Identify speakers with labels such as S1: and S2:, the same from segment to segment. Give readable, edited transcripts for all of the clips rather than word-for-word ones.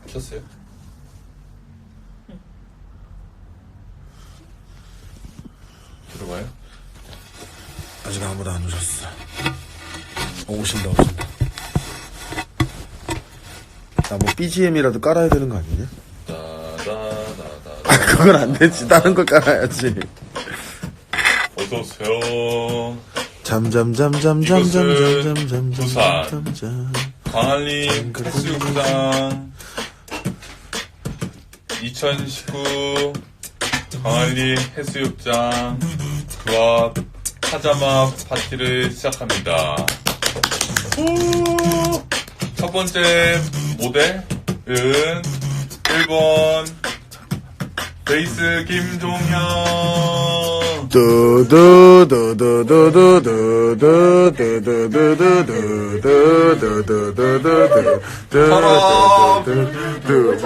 S1: 켰어요? 들어봐요?
S2: 아직 아무도 안 오셨어. 오신다. 나 뭐 BGM이라도 깔아야 되는 거 아니냐? 그건 안 되지. 다른 걸 깔아야지.
S1: 어서오세요.
S2: 잠잠잠잠잠잠잠잠잠.
S1: 광안리 횟수욕장 2019 광안리 해수욕장 그와 파자마 파티를 시작합니다. 첫 번째 모델은 1번 베이스 김종현.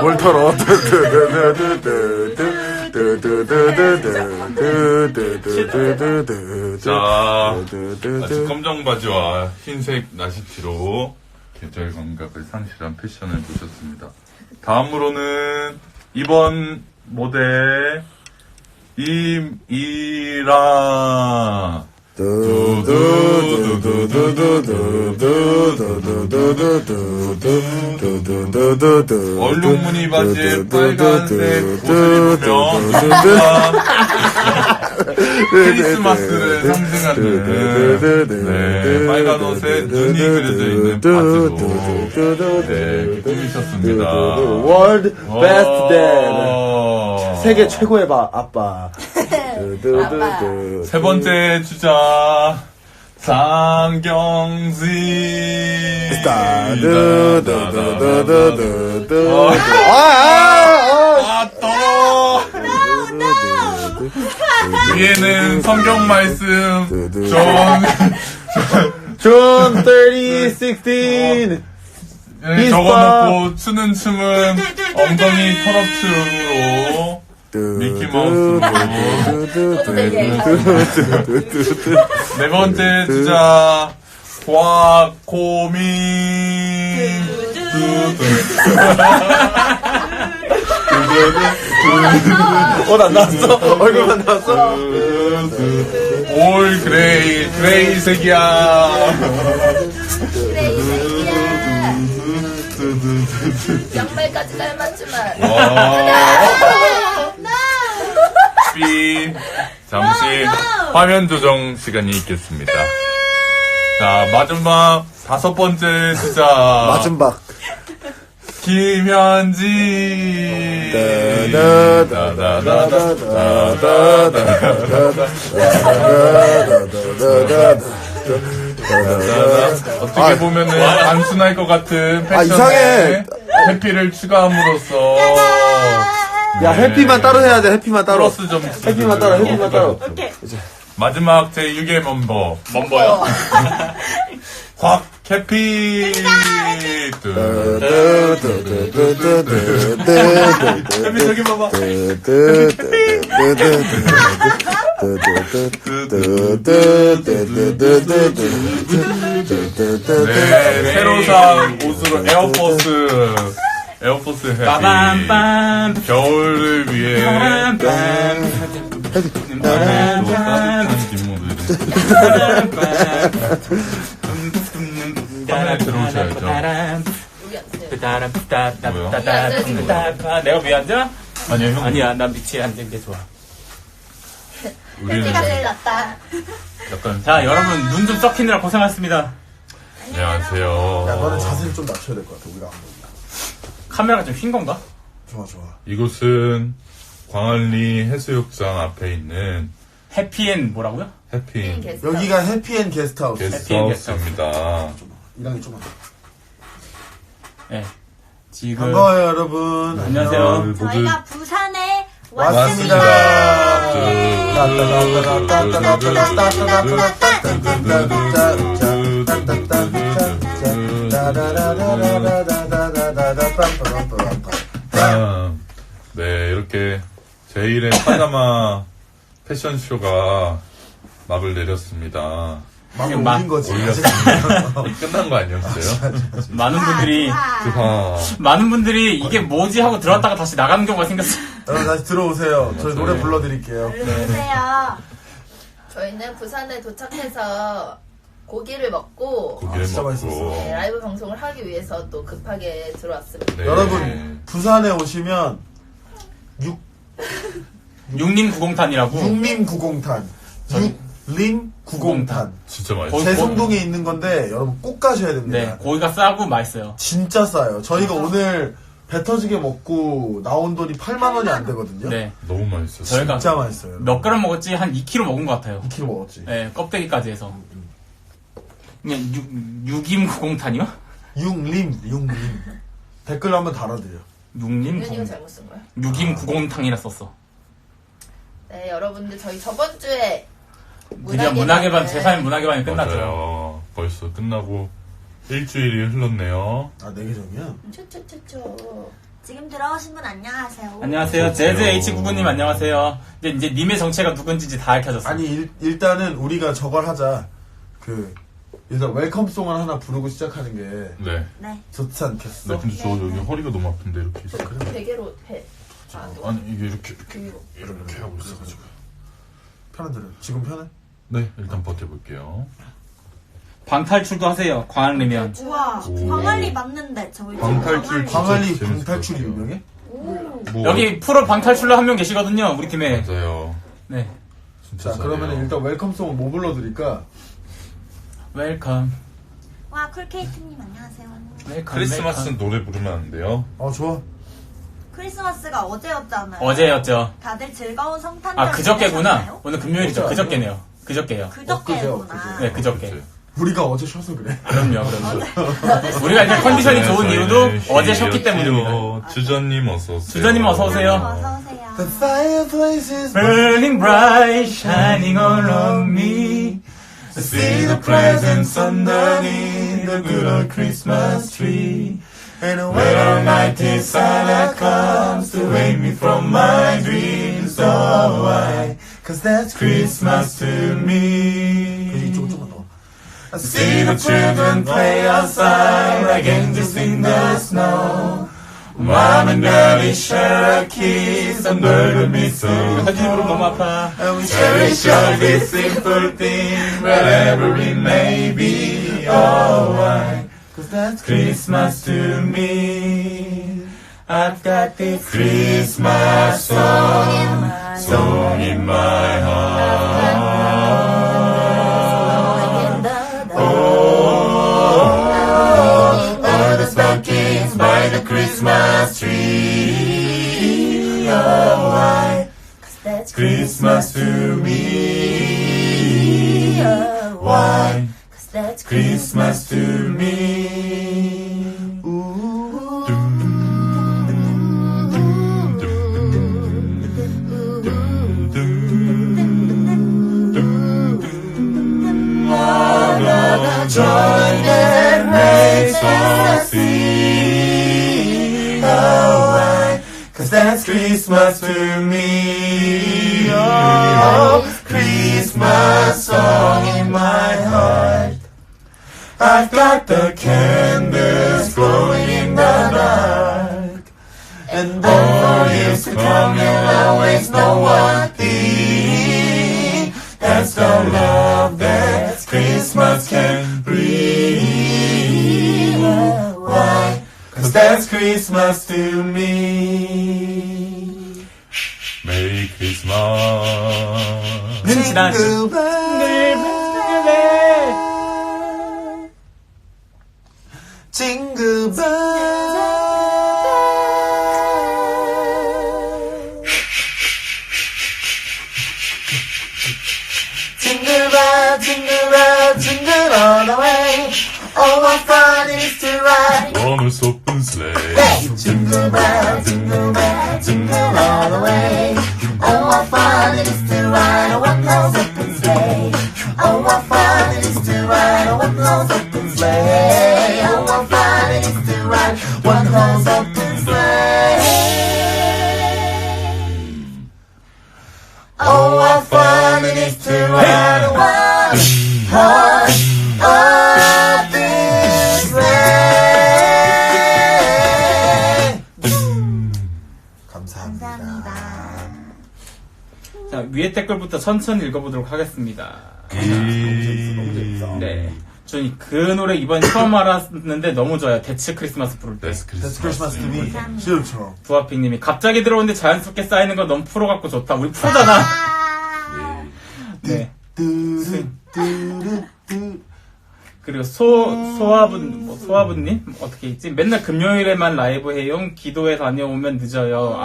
S2: 뭘 털어?
S1: 자, 아주 검정 바지와 흰색 나시티로 계절 감각을 상실한 패션을 보셨습니다. 다음으로는 이번 모델 임이라 얼룩무늬 바지에 빨간색 옷을 입으며 크리스마스를 상징하는 빨간 옷에 눈이 그려져 있는 바지로 꾸미셨습니다.
S2: World Best Dad. 세계 최고의 아빠.
S1: 세 번째 주자 상경지. 위에는 성경 말씀
S2: John 30:16
S1: 적어놓고 추는 춤은 엉덩이 털업춤으로 미키마우스로. 네 번째 주자 과코민.
S2: 안 나왔어? 얼굴만 나왔어?
S1: 올 그레이 색이야.
S3: 양말까지 닮았지만.
S1: 잠시 화면 조정 시간이 있겠습니다. 자, 마지막 다섯 번째 주자
S2: 마지막
S1: 김현지. 어떻게 보면은 단순할 것 같은 패션에
S2: 이상해.
S1: 해피를 추가함으로써
S2: 야, 해피만 따로 해야 돼. 해피만 따로.
S1: 플러스 점.
S2: 해피만 따로.
S3: 오케이.
S1: 마지막 제 6의 멤버요? 곽 해피. 해피 저기 봐봐. 네, 새로 산 옷으로 에어포스 해피. 겨울을 위해 따뜻한 뒷모습. 화면에 들어오셔야죠.
S4: 내가 왜 앉아?
S1: 아니요, 형.
S4: 아니야, 난 밑에 앉는 게 좋아.
S1: 우리는
S3: 가 제일 낫다.
S1: 약간.
S4: 자, 여러분, 눈 좀 썩히느라 고생하셨습니다.
S1: 안녕하세요.
S2: 야, 너는 자세를 좀 낮춰야 될 것 같아. 우리가 안 보인다.
S4: 카메라가 좀 휜 건가?
S2: 좋아.
S1: 이곳은 광안리 해수욕장 앞에 있는
S4: 해피엔 뭐라고요?
S1: 해피
S2: 여기가 해피앤 게스트하우스.
S1: 게스트하우스입니다.
S2: 이랑이 좀 하자.
S4: 네. 지금.
S2: 반가워요, 여러분.
S4: 안녕하세요.
S1: 모두
S3: 저희가 부산에
S2: 왔습니다.
S1: 네, 이렇게 제1의 파자마 패션쇼가 막을 내렸습니다.
S2: 막
S4: 지금 막
S2: 올린 거지.
S1: 끝난 거 아니었어요?
S4: 많은 분들이 많은 분들이 이게 뭐지 하고 들어왔다가 다시 나가는 경우가 생겼어요.
S2: 여러분 다시 들어오세요. 저희 노래
S1: 맞아요.
S2: 불러드릴게요.
S3: 들으세요. 저희는 부산에 도착해서 고기를 먹고
S1: 고기를
S2: 진짜
S1: 먹고.
S2: 맛있었어.
S3: 네, 라이브 방송을 하기 위해서 또 급하게 들어왔습니다.
S1: 네.
S2: 여러분 부산에 오시면
S4: 육림 구공탄이라고.
S2: 육림 구공탄, 육림 구공탄.
S1: 진짜
S4: 거의
S1: 맛있어.
S2: 세송동에 있는 건데 여러분 꼭 가셔야 됩니다.
S4: 네, 고기가 싸고 맛있어요.
S2: 진짜 싸요. 저희가 오늘 배 터지게 먹고 나온 돈이 8만 원이 안 되거든요.
S4: 네,
S1: 너무 맛있어.
S4: 저희가
S2: 진짜 맛있어요.
S4: 몇 그램 먹었지? 한 2kg 먹은 것 같아요.
S2: 2kg 먹었지.
S4: 네, 껍데기까지 해서. 그냥 육임 구공탄이요?
S2: 육림. 댓글 한번 달아드려.
S4: 육림
S3: 윤이가
S4: 구공.
S3: 잘못 쓴 거야.
S4: 육임 구공탕이라 썼어.
S3: 네, 여러분들 저희 저번 주에
S4: 드디어 문화개반 제3의 문화개반이 끝났죠.
S1: 맞아요. 벌써 끝나고 일주일이 흘렀네요.
S2: 아, 내 계정이야?
S3: 초초초초.
S5: 지금 들어오신 분 안녕하세요.
S4: 안녕하세요.
S1: 어서오세요.
S4: 재즈 H99님 안녕하세요. 이제 님의 정체가 누군지 다 밝혀졌어요.
S2: 아니, 일단은 우리가 저걸 하자. 일단 웰컴송을 하나 부르고 시작하는 게
S1: 네.
S5: 네.
S2: 좋지 않겠어?
S1: 네, 근데 저 여기 허리가 너무 아픈데 이렇게 있어.
S3: 베개로 배.
S1: 아니 이게 이렇게
S3: 위로.
S1: 하고 있어가지고.
S2: 편한 대로. 지금 편해?
S1: 네, 일단 버텨볼게요.
S4: 방탈출도 하세요. 광안리면.
S5: 우와,
S1: 오.
S5: 광안리 맞는데 저희 집
S1: 방탈출
S2: 광안리
S1: 재밌을
S2: 방탈출이
S1: 것 같아요.
S2: 유명해?
S1: 뭐,
S4: 여기 프로 방탈출로 한 명 계시거든요. 우리 팀에.
S1: 맞아요.
S4: 네.
S1: 진짜
S2: 자,
S1: 잘해요.
S2: 그러면 일단 웰컴송을 뭐 불러드릴까?
S4: 웰컴.
S5: 와, 쿨케이트님 안녕하세요.
S4: 웰컴.
S1: 크리스마스
S4: 웰컴.
S1: 노래 부르면 안 돼요?
S2: 좋아.
S5: 크리스마스가 어제였잖아요.
S4: 어제였죠.
S5: 다들 즐거운 성탄절
S4: 아, 그저께구나.
S5: 보내셨나요?
S4: 오늘 금요일이죠.
S2: 어제
S4: 그저께네요. 그저께요.
S5: 그저께구나.
S4: 네, 그저께.
S1: 그치?
S2: 우리가 어제 쉬어서 그래.
S4: 그럼요. 우리가 이제 컨디션이 좋은 이유도 어제 쉬었기 때문입니다.
S1: 주전님 어서오세요.
S4: 주전님 어서오세요.
S5: 어서오세요.
S2: The fireplace is
S4: Burning bright, shining all on me. See the presents underneath the good old Christmas tree.
S2: and
S4: When almighty Santa comes to wake me from my dreams, oh why
S2: Cause that's
S4: Christmas to me.
S2: 이쪽으로 조금만 더.
S4: I see the children play outside like angels in the snow. Mom and daddy share a kiss and burden me so. 사진으로 너무 아파.
S2: And we
S4: Cherish all these simple things, wherever it may be. Oh, why?
S2: Cause that's
S4: Christmas to me. I've got this Christmas song in my heart. All the stockings by the Christmas tree. Oh, why?
S3: That's
S4: Christmas to me. Why?
S3: That's
S4: Christmas to me. Joy that makes us sing. Oh, why? 'Cause that's Christmas to me. Oh, Christmas song in my heart. I've got the candles glowing in the dark. And all years to come, you'll always know one thing. That's the love that Christmas can bring. Why? 'Cause that's Christmas to me.
S1: 메리 크리스마스.
S4: 지난
S2: Jingle bell.
S5: Jingle bell, jingle all the way. Oh, what fun it is to ride.
S1: One is open sleigh.
S5: Jingle bell, jingle all the way. Oh, what fun it is to ride a one-horse open sleigh. Oh, what fun it is to ride a one-horse open sleigh. Oh, what fun it is to ride one-horse open sleigh. Oh, what fun it is to ride a one-horse
S6: 위에 댓글부터 천천히 읽어보도록 하겠습니다.
S2: 너무 재밌어.
S6: 네. 저는 그 노래 이번에 처음 알았는데 너무 좋아요. 대츠 크리스마스 부를 때.
S2: That's Christmas to me. 진짜 좋죠.
S6: 부하핑님이 갑자기 들어오는데 자연스럽게 쌓이는 거 너무 프로 같고 좋다. 우리 프로잖아. 네.
S2: 뚜루뚜루뚜.
S6: 그리고 소아부님 어떻게 있지? 맨날 금요일에만 라이브 해용. 기도회 다녀오면 늦어요.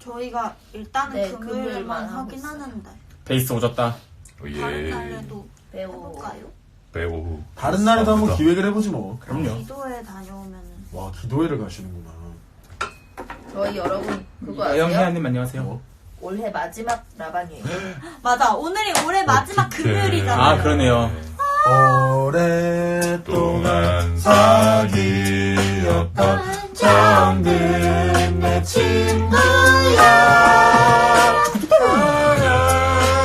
S5: 저희가 일단은
S3: 네,
S5: 금요일만
S3: 금요일만 하고
S5: 하긴
S3: 있어요.
S5: 하는데
S6: 베이스 오졌다.
S5: 다른 날에도
S3: 배우.
S5: 해볼까요?
S4: 배우.
S2: 다른 날에도 한번 기획을 해보지 뭐.
S6: 그럼요.
S5: 기도회 다녀오면은
S2: 와, 기도회를 가시는구나.
S3: 저희 여러분 그거
S6: 아영
S3: 아세요?
S6: 혜아님 안녕하세요.
S3: 올해 마지막 라방이에요.
S5: 맞아 오늘이 올해 마지막
S4: 어떡해.
S5: 금요일이잖아요.
S6: 아 그러네요.
S2: 오랫동안
S4: 동안 사귀었던 정든 내 친구야.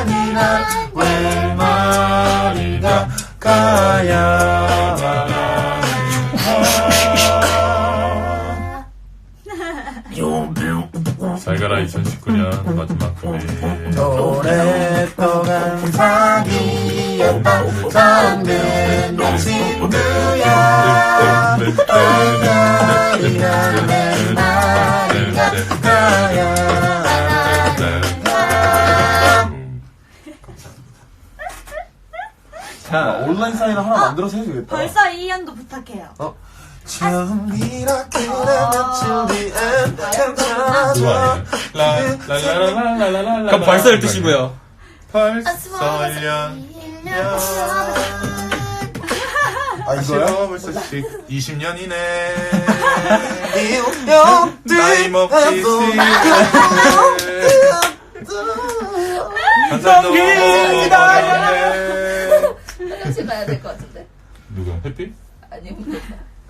S4: 아니라 왜 말이가 가야. 잘 가라 2019년 마지막 금요일.
S2: 오랫동안
S4: 사귀었던 정든 내 친구야.
S6: 자,
S2: 온라인 사인 하나 만들어서 해주겠다.
S5: 벌써 1년도 부탁해요.
S2: 처음이라 그래 며칠 뒤엔 괜찮아져.
S6: 그럼 벌써 12시고요.
S4: 벌써 1년.
S2: 아, 이거야?
S4: 벌써 20년이네.
S2: 영
S4: 나이 먹기
S3: 화장실 가야 될 것 같은데.
S4: 누가? 햇빛?
S3: 아니면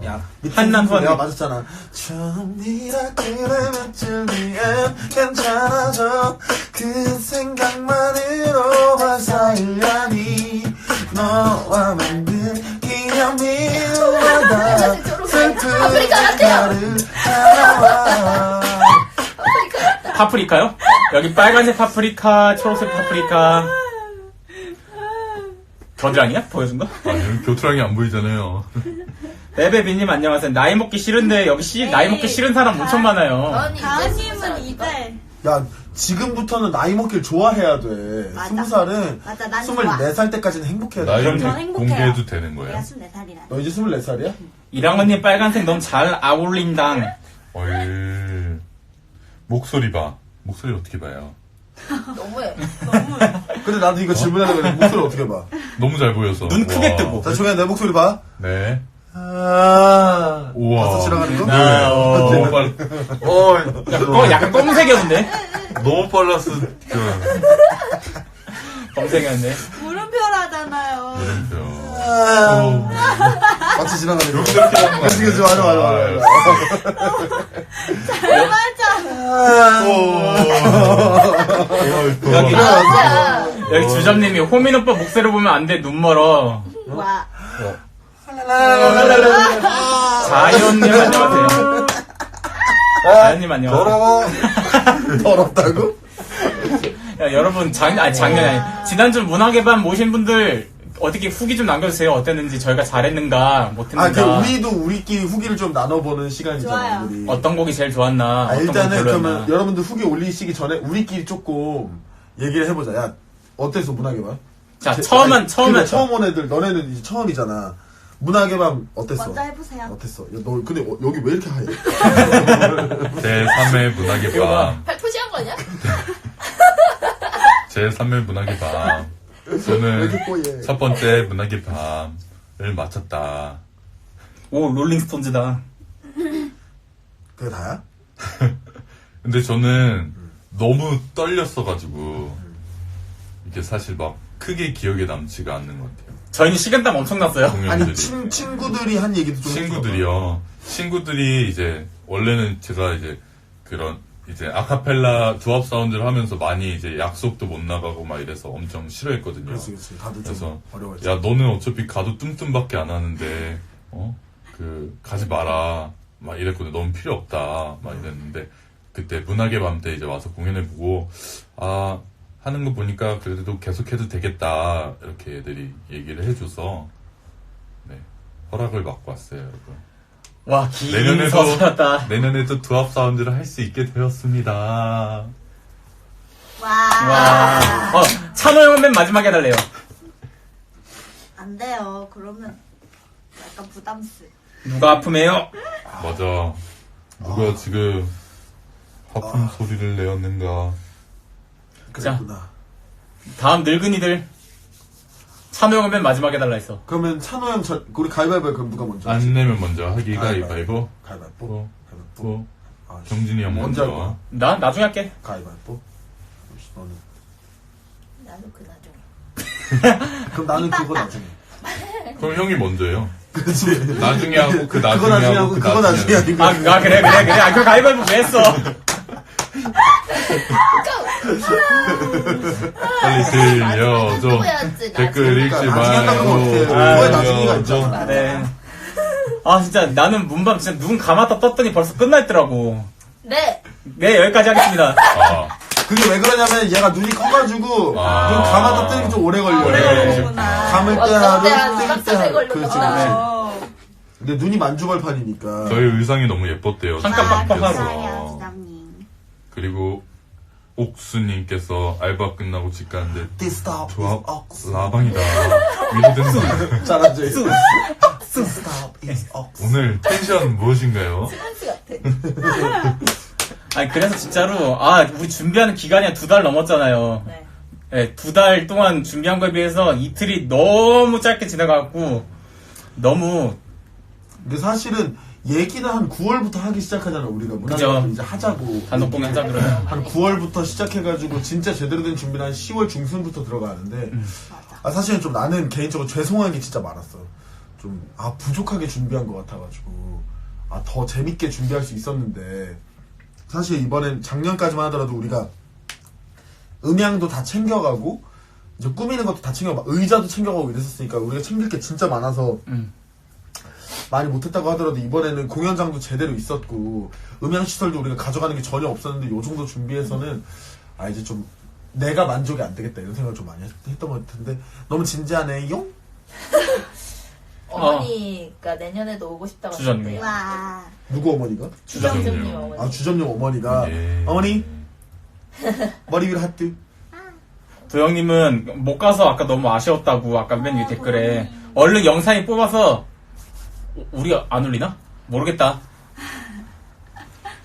S2: 야,
S6: 한남선.
S2: 내가 맞았잖아. 처음이라 그래 며칠 뒤엔 괜찮아져. 그 생각만으로 벌써 1년이 너와 만든 기념일 마다 슬픈 나를 찾아와.
S6: 파프리카요? 여기 빨간색 파프리카, 초록색 파프리카. 겨드랑이야? 보여준 거?
S4: 아니, 교투랑이 안 보이잖아요.
S6: 베베비님 안녕하세요. 나이 먹기 싫은데 여기 나이 먹기 싫은 사람 엄청 많아요.
S3: 아니
S5: 다은님은 이제
S2: 야, 지금부터는 나이 먹기를 좋아해야 돼.
S5: 맞아.
S2: 20살은
S5: 맞아, 난
S2: 24살 때까지는 행복해야 돼.
S4: 나이
S5: 전 행복해요.
S4: 공개해도 되는
S5: 내가
S4: 거예요?
S5: 24살이라.
S2: 너 이제 24살이야?
S6: 이랑언님 빨간색 너무 잘 어울린당.
S4: 어이, 목소리 봐. 목소리 어떻게 봐요?
S3: 너무해.
S2: 근데 나도 이거 질문하려고 했는데 목소리 어떻게 봐?
S4: 너무 잘 보여서.
S6: 눈 크게
S4: 와.
S6: 뜨고.
S2: 자, 조용히 내 목소리 봐.
S4: 네.
S2: 우와. 벌써 지나가는 거?
S6: 아,
S4: 너무 빨.
S6: 약간 검은색이었는데?
S4: 너무 빨랐어.
S6: 검색이었는데.
S5: 물음표라잖아요.
S2: 같이 지나가는 거.
S4: 여기서 이렇게 하는 거
S2: 그치, 그치, 맞아, 맞아, 맞아.
S6: 여기,
S3: 맞아.
S6: 여기 주점님이 호민 오빠 목소리 보면 안 돼, 눈 멀어.
S5: 와.
S6: 자연님 안녕하세요. 자연님 안녕하세요.
S2: 더러워. 더럽다고?
S6: 야, 여러분, 작년이 아니. 지난주 문화개반 모신 분들, 어떻게 후기 좀 남겨주세요. 어땠는지, 저희가 잘했는가, 못했는가.
S2: 우리도 우리끼리 후기를 좀 나눠보는 시간이잖아,
S5: 좋아요.
S2: 우리.
S6: 어떤 곡이 제일 좋았나, 어떤 곡이
S2: 일단은
S6: 별로였나.
S2: 그러면 여러분들 후기 올리시기 전에 우리끼리 조금 얘기를 해보자. 야, 어땠어, 문화개반?
S6: 자, 처음
S2: 그래,
S6: 했죠.
S2: 처음 온 애들, 너네는 이제 처음이잖아. 문화개반 어땠어?
S5: 먼저 해보세요.
S2: 어땠어? 야, 너 근데 여기 왜 이렇게 하얘?
S4: 제3회 문화개밤.
S3: 푸시한 거 아니야?
S4: 제3회 문화개밤.
S2: 왜
S4: 저는
S2: 이렇게 꼬얘?
S4: 첫 번째 문화개밤을 마쳤다.
S6: 오, 롤링스톤즈다.
S2: 그게 다야?
S4: 근데 저는 너무 떨렸어가지고 이게 사실 막 크게 기억에 남지가 않는 것 같아요.
S6: 저희는 식은땀 엄청 났어요.
S4: 공연들이.
S2: 아니, 친구들이 한 얘기도 좀
S4: 친구들이요. 친구들이 이제 원래는 제가 이제 그런 이제 아카펠라 두합 사운드를 하면서 많이 이제 약속도 못 나가고 막 이래서 엄청 싫어했거든요.
S2: 그렇지. 다들
S4: 그래서
S2: 좀 어려웠지.
S4: 야 너는 어차피 가도 뚠뚠밖에 안 하는데 가지 마라 막 이랬거든. 너무 필요 없다 막 이랬는데
S1: 그때 문학의 밤 때 이제 와서 공연을 보고 아 하는 거 보니까 그래도 계속해도 되겠다 이렇게 애들이 얘기를 해줘서 네 허락을 받고 왔어요, 여러분.
S6: 와, 긴 서사였다.
S1: 내년에도 두합 사운드를 할 수 있게 되었습니다.
S5: 와.
S6: 찬호 형은 맨 마지막에 해달래요.
S5: 안 돼요. 그러면 약간 부담스.
S6: 누가 아프매요?
S1: 맞아. 누가 지금 하품 소리를 내었는가.
S2: 그랬구나.
S6: 다음 늙은이들. 찬호 형은 맨 마지막에 해달라 했어.
S2: 그러면 찬호 형, 우리 가위바위보 그럼 누가 먼저?
S1: 안 내면 먼저 하기 가위바위보.
S2: 가위바위보.
S1: 또
S2: 아,
S1: 경진이 형
S2: 먼저 할
S1: 먼저.
S2: 거야.
S6: 나 나중에 할게.
S2: 가위바위보. 너는.
S3: 나도 그 나중에.
S2: 그럼 나는 그거 나중에.
S1: 그럼 형이 먼저예요.
S2: 그치.
S1: 나중에 하고 그 나중에
S2: 그거 나중에 하고
S1: 그
S2: 그거 나중에 하는
S6: 아,
S2: 거야.
S6: 그래. 아, 그 가위바위보 왜 했어?
S1: 빨리 들려줘.
S3: 누구였지?
S1: 댓글 읽지
S2: 그러니까 나중에 한다고
S1: 말고
S2: 어떡해. 그거에 나중에가 있잖아.
S6: 네. 아, 진짜 나는 문밤 진짜 눈 감았다 떴더니 벌써 끝나있더라고.
S3: 네.
S6: 네, 여기까지 하겠습니다.
S1: 아,
S2: 그게 왜 그러냐면 얘가 눈이 커가지고
S1: 아.
S2: 눈 감았다 뜨는 게 좀 오래 걸려.
S6: 오래
S5: 걸리는구나.
S2: 감을 때
S3: 어떤 때는
S2: 하루, 뜰 때
S3: 깜짝이야
S2: 하루.
S3: 걸리고
S2: 그렇지,
S3: 막.
S2: 그렇지. 근데 눈이 만주벌판이니까.
S1: 저희 의상이 너무 예뻤대요.
S6: 한칸 빡빡하고.
S5: 감사해요, 지담님.
S1: 그리고 옥수님께서 알바 끝나고 집 가는데
S2: This stop
S1: 조합
S2: is ox.
S1: 라방이다. 위로된다.
S2: 잘하지. This stop is ox.
S1: 오늘 텐션 무엇인가요?
S3: 한스 같아.
S6: 아니, 그래서 진짜로, 우리 준비하는 기간이 한 2달 넘었잖아요.
S3: 네.
S6: 네, 2달 동안 준비한 거에 비해서 이틀이 너무 짧게 지나가고, 너무,
S2: 근데 사실은 얘기는 한 9월부터 하기 시작하잖아, 우리가.
S6: 그죠.
S2: 문학을 이제 하자고.
S6: 단독 공연 하자 그러면.
S2: 한 9월부터 시작해가지고 진짜 제대로 된 준비는 한 10월 중순부터 들어가는데 사실은 좀 나는 개인적으로 죄송한 게 진짜 많았어. 좀 부족하게 준비한 것 같아가지고 더 재밌게 준비할 수 있었는데 사실 이번엔 작년까지만 하더라도 우리가 음향도 다 챙겨가고 이제 꾸미는 것도 다 챙겨가고 의자도 챙겨가고 이랬었으니까 우리가 챙길 게 진짜 많아서 많이 못했다고 하더라도 이번에는 공연장도 제대로 있었고 음향시설도 우리가 가져가는 게 전혀 없었는데 요 정도 준비해서는 이제 좀 내가 만족이 안 되겠다 이런 생각을 좀 많이 했던 것 같은데 너무 진지하네요?
S3: 어머니가 내년에도 오고 싶다고
S6: 주전님.
S3: 하셨대요.
S5: 와.
S2: 누구 어머니가?
S3: 주정님 어머니.
S2: 주점용 어머니가
S1: 예.
S2: 어머니 머리 위로 하트
S6: 도영님은 못 가서 아까 너무 아쉬웠다고, 아까 맨 위에 댓글에. 얼른 영상이 뽑아서, 우리 안 올리나? 모르겠다.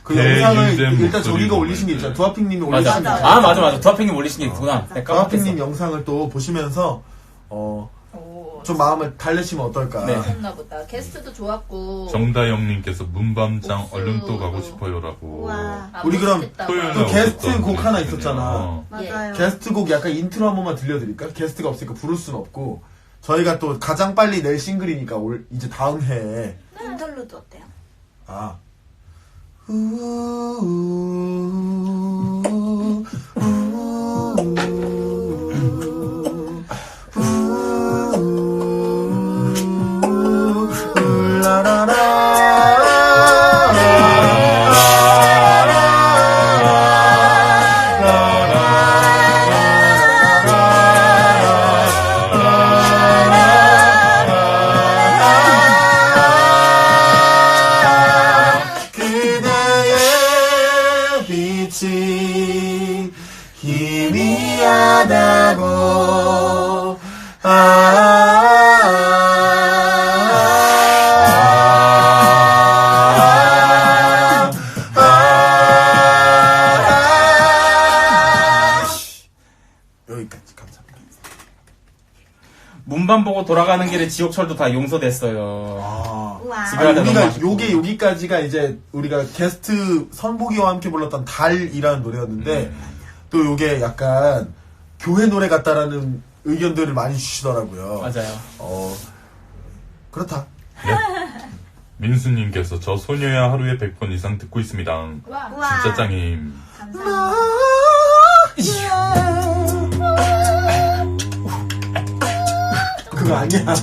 S2: 그 영상을
S1: 대인된
S2: 일단 저기가
S1: 목소리로
S2: 올리신 게 있잖아 두하핑님이
S6: 맞아.
S2: 올리신 게
S6: 맞아. 두하핑님 올리신 게 있구나. 내가 깜빡했어.
S2: 두하핑님 영상을 또 보시면서
S3: 오,
S2: 좀 마음을 달래시면 어떨까
S6: 네.
S3: 하셨나 보다. 게스트도 좋았고.
S1: 정다영님께서 문밤장
S3: 옥수.
S1: 얼른 또 가고 싶어요라고.
S5: 와.
S2: 우리 그럼
S1: 토요일날
S2: 또 게스트
S1: 없었던
S2: 곡 하나
S1: 분이시네요.
S2: 있었잖아.
S5: 맞아요.
S2: 게스트 곡 약간 인트로 한 번만 들려드릴까? 게스트가 없으니까 부를 수는 없고 저희가 또 가장 빨리 낼 싱글이니까 이제 다음 해에
S5: 인터루드 어때요?
S2: 그대의 빛이 희미하다고 여기까지 감사합니다.
S6: 문밤 보고 돌아가는 길에 지옥철도 다 용서됐어요.
S5: 우와.
S6: 집에 가다 너무
S2: 우리가
S6: 아쉽고.
S2: 여기까지가 이제 우리가 게스트 선보기와 함께 불렀던 달이라는 노래였는데 또 요게 약간 교회 노래 같다라는 의견들을 많이 주시더라고요.
S6: 맞아요.
S2: 그렇다.
S1: 민수님께서 저 소녀야 하루에 100번 이상 듣고 있습니다.
S3: 와.
S5: 우와.
S1: 진짜 짱임.
S5: 감사합니다.
S2: 그거 아니야.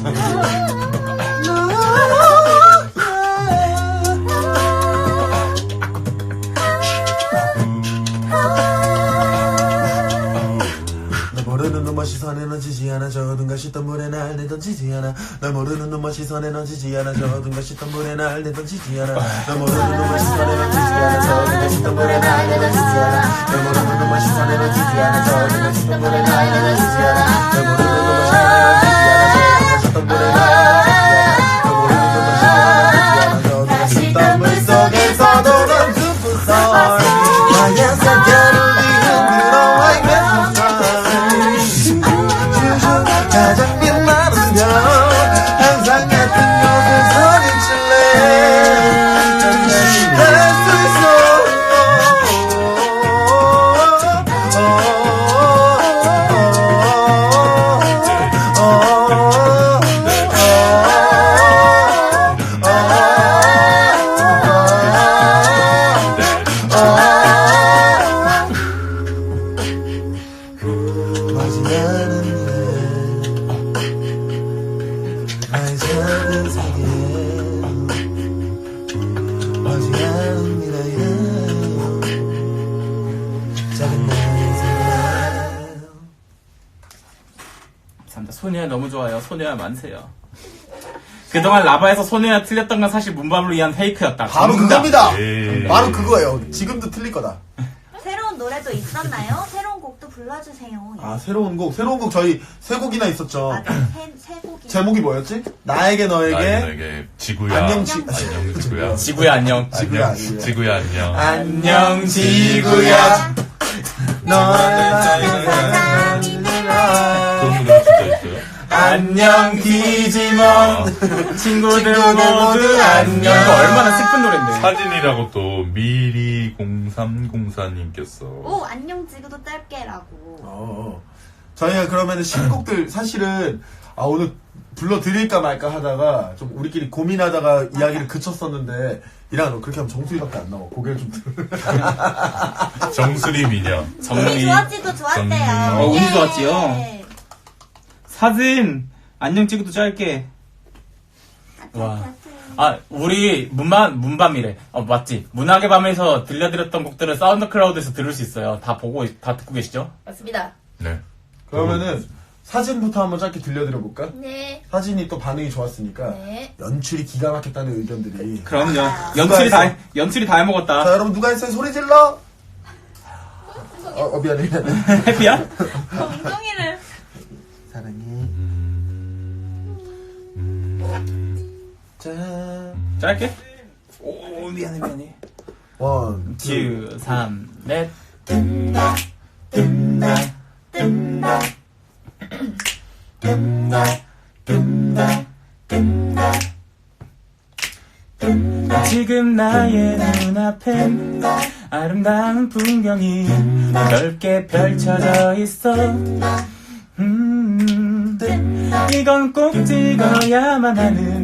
S2: 어딘가 씻던 물에 날 내던지지 않아 날 모르는 놈의 시선에 던지지 않아 저 어딘가 씻던 물에 날 내던지지 않아 날 모르는 놈의 시선에 던지지 않아 저 어딘가 씻던 물에 날 내던지지 않아 날 모르는 놈의 시선에 던지지 않아 저 어딘가 씻던 물에 날 내던지지 않아 날 모르는 놈의 시선에 던지지 않아 저 어딘가 씻던 물에 날 내던지지 않아 날 모르는 놈의 시선에 던지지 않아 저 어딘가 씻던 물 속에서도 넌 superstar 하얀 색깔을 가장 빛나는 별 항상 같은 곳에서 비칠래 전쟁이 될 수 있어 마지 않은 나의 작은 세계 오지 않은 미래에 작은 나의 세계
S6: 감사합니다. 소녀야 너무 좋아요. 소녀야 만세요. 그동안 라바에서 소녀야 틀렸던 건 사실 문밤을 위한 페이크였다.
S2: 바로
S6: 정답.
S2: 그겁니다
S1: 에이.
S2: 바로 그거예요 지금도 틀릴 거다
S5: 새로운 노래도 있었나요? 새로운 곡도 불러주세요.
S2: 아 새로운 곡 저희 세 곡이나 있었죠
S5: 맞아, 새 곡이.
S2: 제목이 뭐였지? 나에게 너에게
S1: 나에게 지구야.
S2: 안녕,
S1: 안녕 지구야.
S6: 지구야 안녕.
S2: 지구야,
S1: 안녕,
S2: 지구야.
S1: 지구야 안녕.
S6: 안녕 지구야.
S1: 그런 노래 진짜 있어요?
S6: 안녕 디지몬. 친구들 모두 안녕. 이거 얼마나 슬픈 노래인데.
S1: 사진이라고 또 미리 0304님께서
S5: 오, 안녕 지구도 짧게라고.
S2: 저희가 그러면은 신곡들 사실은 오늘 불러드릴까 말까 하다가 좀 우리끼리 고민하다가 이야기를 그쳤었는데 이랑 너 그렇게 하면 정수리밖에 안 나와 고개를 좀 들어
S1: 정수리 미녀.
S5: 운이
S6: 정리.
S5: 좋았지도 좋았대요.
S6: 운이
S5: 예.
S6: 좋았지요. 사진 안녕 찍어도 짧게. 와. 아, 우리 문밤이래. 맞지. 문학의 밤에서 들려드렸던 곡들을 사운드 클라우드에서 들을 수 있어요. 다 듣고 계시죠?
S3: 맞습니다.
S1: 네.
S2: 그러면은 사진부터 한번 짧게 들려드려볼까?
S3: 네.
S2: 사진이 또 반응이 좋았으니까
S3: 네.
S2: 연출이 기가 막혔다는 의견들이
S6: 그럼요.
S5: 아.
S6: 연출이 다 해먹었다.
S2: 자 여러분 누가 했어요? 소리 질러! 미안해
S6: 해피야?
S5: 엉덩이를.
S2: 사랑해 자
S6: 짧게? 오, 미안해.
S2: 원,
S6: 2, 3, 넷. 지금 나의 눈앞엔 아름다운 풍경이 넓게 펼쳐져 있어. 이건 꼭 찍어야만 하는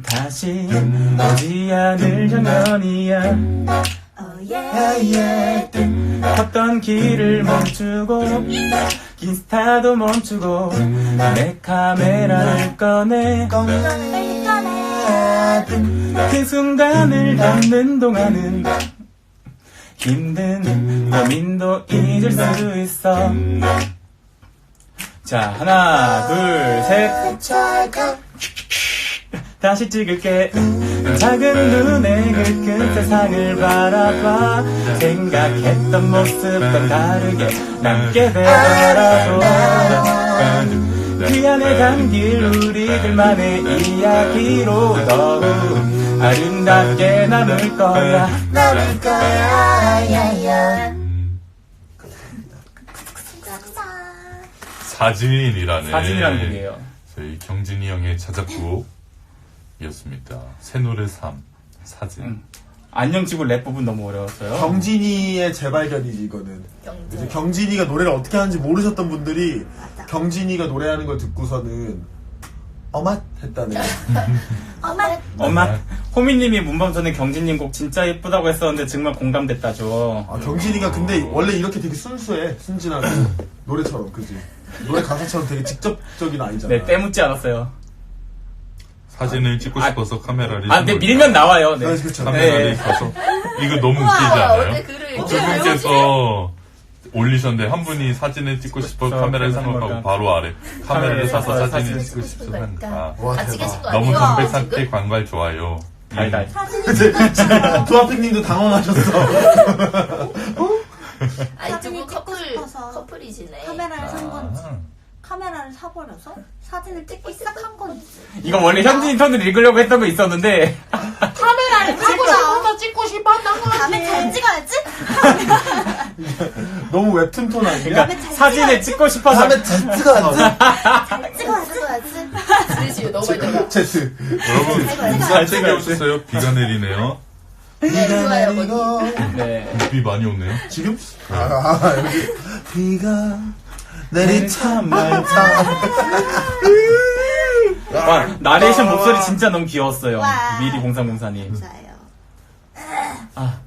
S6: 다시 오지 않을 장면이야.
S5: Oh yeah.
S6: 걷던 길을 멈추고 긴 스타도 멈추고 내 카메라를 꺼내
S5: 빨리 꺼내.
S6: 그 순간을 담는 동안은 힘든 고민도 잊을 수 있어. 자, 하나, 둘, 셋. 다시 찍을게. 작은 눈에 큰 세상을 바라봐. 생각했던 모습과 다르게 남게 되더라도 그 안에 담길 우리들만의 이야기로 더욱 아름답게 남을 거야.
S5: 남을 거야. Yeah.
S1: 사진이라는
S6: 곡이에요.
S1: 저희 경진이 형의 자작곡이었습니다. 새 노래 3 사진.
S6: 안녕 지구 랩 부분 너무 어려웠어요.
S2: 경진이의 재발견이지 이거는. 이제 경진이가 노래를 어떻게 하는지 모르셨던 분들이 경진이가 노래하는 걸 듣고서는 어맛 했다는.
S6: 엄마, 호미님이 문밤 전에 경진님 곡 진짜 예쁘다고 했었는데 정말 공감됐다죠.
S2: 경진이가 근데 원래 이렇게 되게 순수해, 순진하고 노래처럼 그지? 노래 가사처럼 되게 직접적인 아이잖아.
S6: 네, 때묻지 않았어요.
S1: 사진을 찍고 싶어서 카메라를
S6: 근데 밀면 나와요. 네.
S2: 그렇죠.
S1: 카메라를
S6: 네.
S1: 켜서 이거 너무 웃기지
S3: 우와,
S1: 않아요?
S3: 어제 글을
S1: 두 분께서 올리셨는데 한 분이 사진을 찍고 싶어 카메라를 산 것하고 바로 아래 카메라를 사서 사진을 찍고 싶어서 산다.
S2: 와,
S3: 같이
S2: 대박.
S3: 계신 거
S1: 너무
S3: 아니에요?
S1: 정백
S3: 지금?
S1: 상태 관광 좋아요.
S6: 달달.
S5: 사진이 찍고
S2: 두아핑님도 당황하셨어.
S3: 아니
S5: 사진이
S3: 두분
S5: 찍고 싶어서
S3: 커플이시네.
S5: 카메라를 산 건지
S1: 아.
S5: 카메라를 사버려서 사진을 찍기 시작한 건지
S6: 이거 원래 현진이 편을 읽으려고 했던 거 있었는데
S5: 카메라를 찍고 싶었던 거지 다음에 잘 찍어야지
S2: 너무 웹툰 톤 아니야?
S6: 그러니까 사진을 찍고 싶어서
S2: 다음에 잘 찍어야지.
S5: 잘 찍어야지
S3: 찍어야지. 지르시오 너무 많이 들어가.
S2: 제트.
S1: 여러분 잘 챙겨오셨어요? 비가 내리네요.
S3: 네, 좋아요 거기.
S6: 네.
S1: 비 많이 오네요.
S2: 지금? 여기. 비가 내리 참 많다.
S6: 와, 나레이션 목소리 진짜 너무 귀여웠어요.
S5: 와.
S6: 미리 0304님.
S5: 감사해요
S6: 아,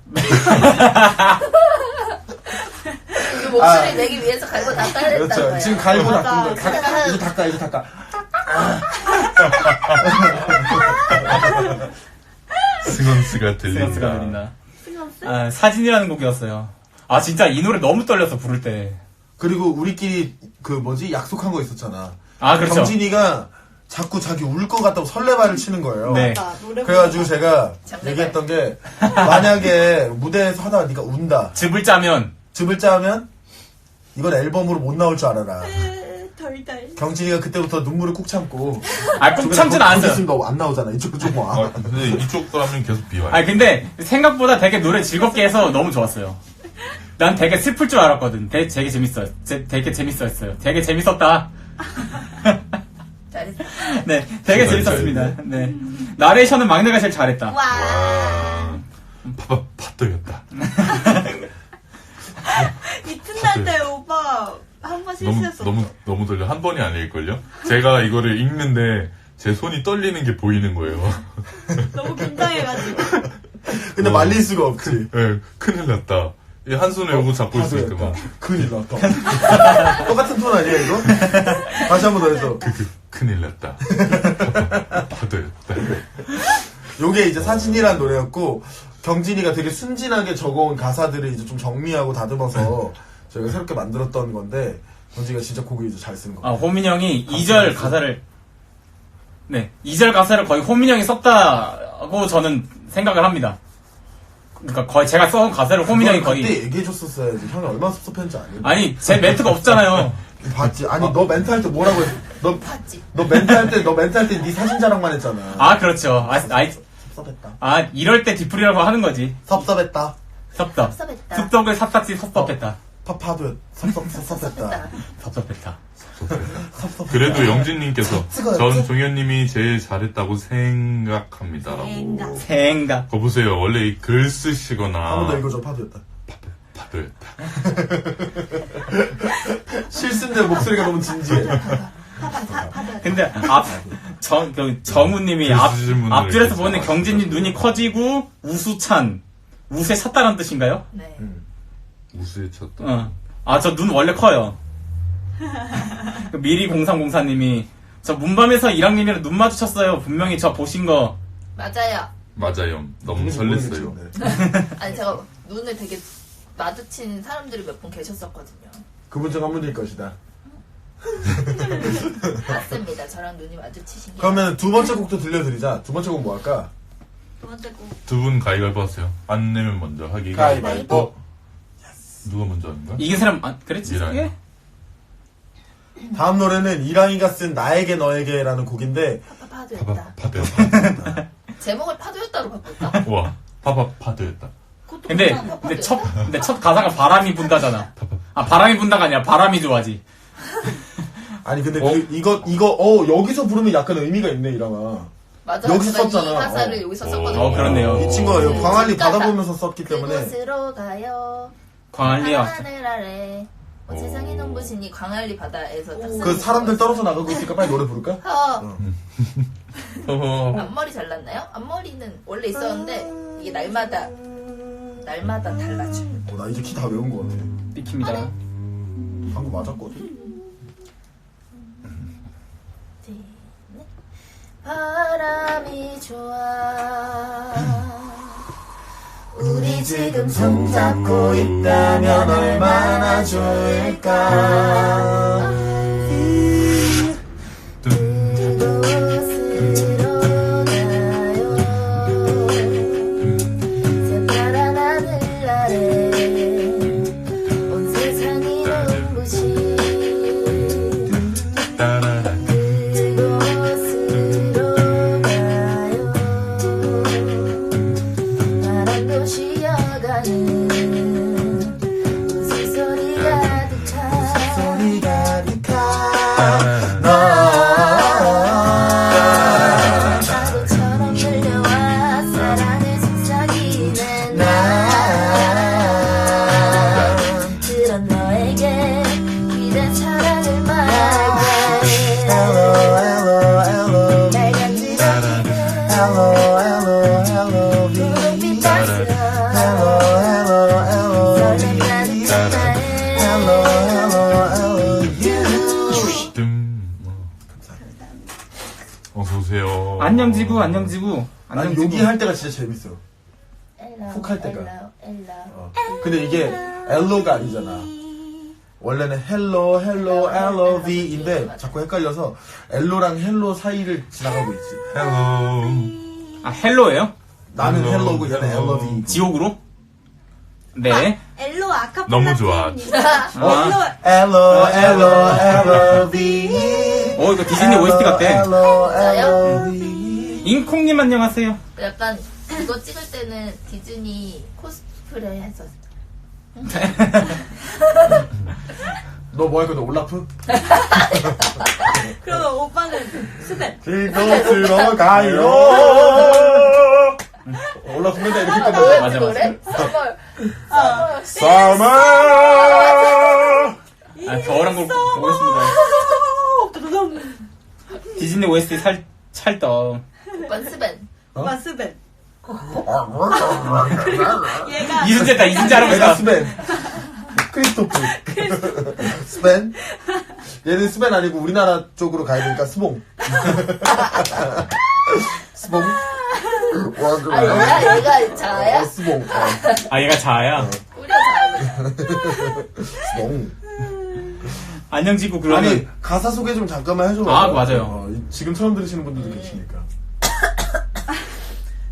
S3: 그 목소리 내기 위해서 갈고 닦아야 된다는
S2: 그렇죠.
S3: 거야.
S2: 지금 갈고
S5: 맞아.
S2: 닦은 거야. 이제 닦아, 이제 닦아.
S1: 승원스가 들린다.
S6: 스가 들린다. 아, 사진이라는 곡이었어요. 아, 진짜 이 노래 너무 떨렸어, 부를 때.
S2: 그리고 우리끼리 그 뭐지 약속한 거 있었잖아.
S6: 아, 그렇죠.
S2: 경진이가 자꾸 자기 울 것 같다고 설레발을 치는 거예요.
S6: 네.
S2: 그래가지고 제가
S3: 장래발.
S2: 얘기했던 게 만약에 무대에서 하다가 네가 운다,
S6: 즙을 짜면,
S2: 즙을 짜면 이건 앨범으로 못 나올 줄 알아라.
S5: 덜덜
S2: 경진이가 그때부터 눈물을 꾹 참고.
S6: 아, 꾹 참진 않았어요.
S2: 있으면 너 안 나오잖아. 이쪽으로 좀 와.
S1: 아, 근데 이쪽도 하면 계속 비 와요.
S6: 아니, 근데 생각보다 되게 노래 즐겁게 해서 너무 좋았어요. 난 되게 슬플 줄 알았거든. 되게 재밌어요. 되게 재밌었어요. 되게 재밌었다.
S3: 잘했어.
S6: 네, 되게 재밌었습니다. 네. 나레이션은 막내가 제일 잘했다.
S5: 와
S1: 파도였다.
S5: 이튿날 때 오빠 한 번 실수했어
S1: 너무 떨려. 한 번이 아닐걸요? 제가 이거를 읽는데 제 손이 떨리는 게 보이는 거예요.
S5: 너무 긴장해가지고
S2: 근데 말릴 수가 없지.
S1: 예, 큰일 났다. 이 한 손에 요거 잡고 있으니까 막.
S2: 큰일 났다. 똑같은 톤 아니야 이거? 다시 한 번 더 해서.
S1: 큰일 났다. 파도였다.
S2: 요게 이제 사진이란 노래였고, 경진이가 되게 순진하게 적어온 가사들을 이제 좀 정리하고 다듬어서 저희가 새롭게 만들었던 건데, 경진이가 진짜 곡을 이제 잘 쓰는 거
S6: 아,
S2: 같아요.
S6: 호민 형이 2절 가사를, 네, 2절 가사를 거의 호민 형이 썼다고 저는 생각을 합니다. 그러니까 거의 제가 써온 가사를 호민 형이 거의.
S2: 그때 얘기해줬었어야지. 형이 얼마나 섭섭했는지 알겠네.
S6: 아니, 제 멘트가 없잖아요.
S2: 봤지? 아니, 너 멘트 할 때 뭐라고 했어?
S3: 봤지.
S2: 너 멘트 할 때 네 사진 자랑만 했잖아.
S6: 아, 그렇죠.
S2: 섭섭했다.
S6: 아, 이럴 때 디프리라고 하는 거지.
S2: 섭섭했다.
S6: 섭섭.
S3: 섭섭했다.
S6: 습덕을 삽삭지 섭섭했다.
S2: 파파도 섭섭했다.
S6: 섭섭했다.
S1: 그래도 영진님께서
S2: 찍어야지.
S1: 전 종현님이 제일 잘했다고 생각합니다라고.
S6: 생각.
S1: 거 보세요. 원래 이 글
S2: 한 번 더
S1: 쓰시거나
S2: 읽어줘, 파도였다.
S1: 파도였다.
S2: 실수인데 목소리가 너무 진지해.
S6: 근데 정우님이
S1: 질문을
S6: 앞줄에서
S1: 이렇게
S6: 보는 경진님 눈이 커지고 우수찬. 우수에 찼다는 뜻인가요?
S3: 네.
S1: 우수에 쳤다.
S6: 어. 아, 저 눈 원래 커요. 그 미리 0304님이 저 문밤에서 1학년이랑 눈 마주쳤어요. 분명히 저 보신 거.
S3: 맞아요.
S1: 맞아요. 너무
S2: 누군지
S1: 설렜어요.
S2: 모르겠지만.
S3: 아니 제가 눈을 되게 마주친 사람들이 몇 분 계셨었거든요.
S2: 그분 중 한 분일 것이다.
S3: 맞습니다. 저랑 눈이 마주치신 게.
S2: 그러면 두 번째 곡도 들려드리자. 두 번째 곡 뭐 할까?
S5: 두 번째 곡
S1: 두 분 가위바위보 하세요. 안 내면 먼저 하기.
S2: 가위바위보.
S1: 누가 먼저 하는 거야?
S6: 이긴 사람 그랬지?
S1: 미라이.
S6: 그게?
S2: 다음 노래는 이랑이가 쓴 나에게 너에게라는 곡인데,
S3: 파도였다.
S1: 파도였다.
S3: 제목을 파도였다로 바꿀까?
S1: 와, 파도였다.
S3: 그것도
S6: 근데
S3: 괜찮아, 파도였다.
S6: 근데 첫 가사가 바람이 분다잖아. 아, 바람이 분다가 아니라 바람이 좋아지.
S2: 아니 근데
S1: 어?
S2: 여기서 부르면 약간 의미가 있네, 이랑아.
S3: 맞아.
S2: 여기
S3: 제가
S2: 썼잖아.
S3: 이 가사를 여기서 썼거든요.
S6: 그렇네요.
S2: 이 친구가 여기 광안리
S3: 진짜
S2: 바다 보면서 썼기 때문에.
S3: 그곳으로 가요.
S6: 광안리야.
S3: 하늘 아래. 세상의 눈부시니 광안리 바다에서 딱 쓰는
S2: 그 사람들
S3: 거였어요.
S2: 떨어져 나가고 있으니까 빨리 노래 부를까?
S3: 앞머리 잘랐나요? 앞머리는 원래 있었는데 이게 날마다 달라져.
S2: 나 이제 키 다 외운 거 같아.
S6: 삐킵니다.
S2: 방금 맞았거든.
S3: 바람이 좋아 우리
S5: 우리 지금 손잡고 있다면 얼마나 좋을까. 그곳으로 가요. 새파란 하늘 아래 온 세상이 눈부신
S1: 따라라.
S5: 그곳으로 가요. 바람도 쉬어가는 웃음소리 가득한
S2: 소리 가득한
S5: 파도처럼 들려와 사랑을 속삭이는 난 그런 너에게 기대 사랑을 말해 빨간 지렁이는 눈빛 봤어 설렘 가득한 나의
S1: 어서오세요.
S6: 안녕 지구, 안녕 지구.
S2: 난
S6: 안녕
S2: 여기
S6: 지구.
S2: 할 때가 진짜 재밌어. 훅할 때가.
S3: 엘라.
S2: 근데 이게 엘로가 아니잖아. 원래는 헬로 LOV인데 자꾸 헷갈려서 엘로랑 헬로 사이를 지나가고 있지.
S1: 헬로.
S6: 아, 헬로예요?
S2: 나는
S1: 헬로,
S2: 헬로고 얘는
S1: 헬로.
S2: LOV.
S6: 지옥으로? 네.
S7: 엘로 아카펠라
S1: 너무 좋아.
S6: 아,
S2: LOV.
S6: 이거 디즈니 OST 같대.
S2: LOV.
S6: 잉콩님 안녕하세요.
S3: 약간 이거 찍을 때는 디즈니 코스프레 했었어.
S2: 너 뭐 할 거야? 너 올라프?
S7: 그러면 오빠는 스벤
S2: 그곳으로 가요. 올라프 맨날 이렇게 끝나.
S3: 뭐였지
S6: 맞아,
S3: 노래? 서머.
S2: Summer.
S6: 아, 겨울왕국 보겠습니다. 디즈니 OST 찰떡.
S3: 오빠 스벤.
S7: 오빠 스벤 얘가
S6: 이순재다, 이순재
S2: 내가
S6: 할아버지다.
S2: 스벤. 크리스토프. 스벤. 얘는 스벤 아니고 우리나라 쪽으로 가야 되니까 스봉. 스봉.
S3: 아 얘가 자야?
S2: 스봉.
S6: 아, 얘가 자야.
S3: 우리가 자야.
S2: 스봉.
S6: 안녕 지구, 그러면.
S2: 아니 가사 소개 좀 잠깐만 해줘.
S6: 아, 맞아요.
S2: 지금 처음 들으시는 분들도 계시니까.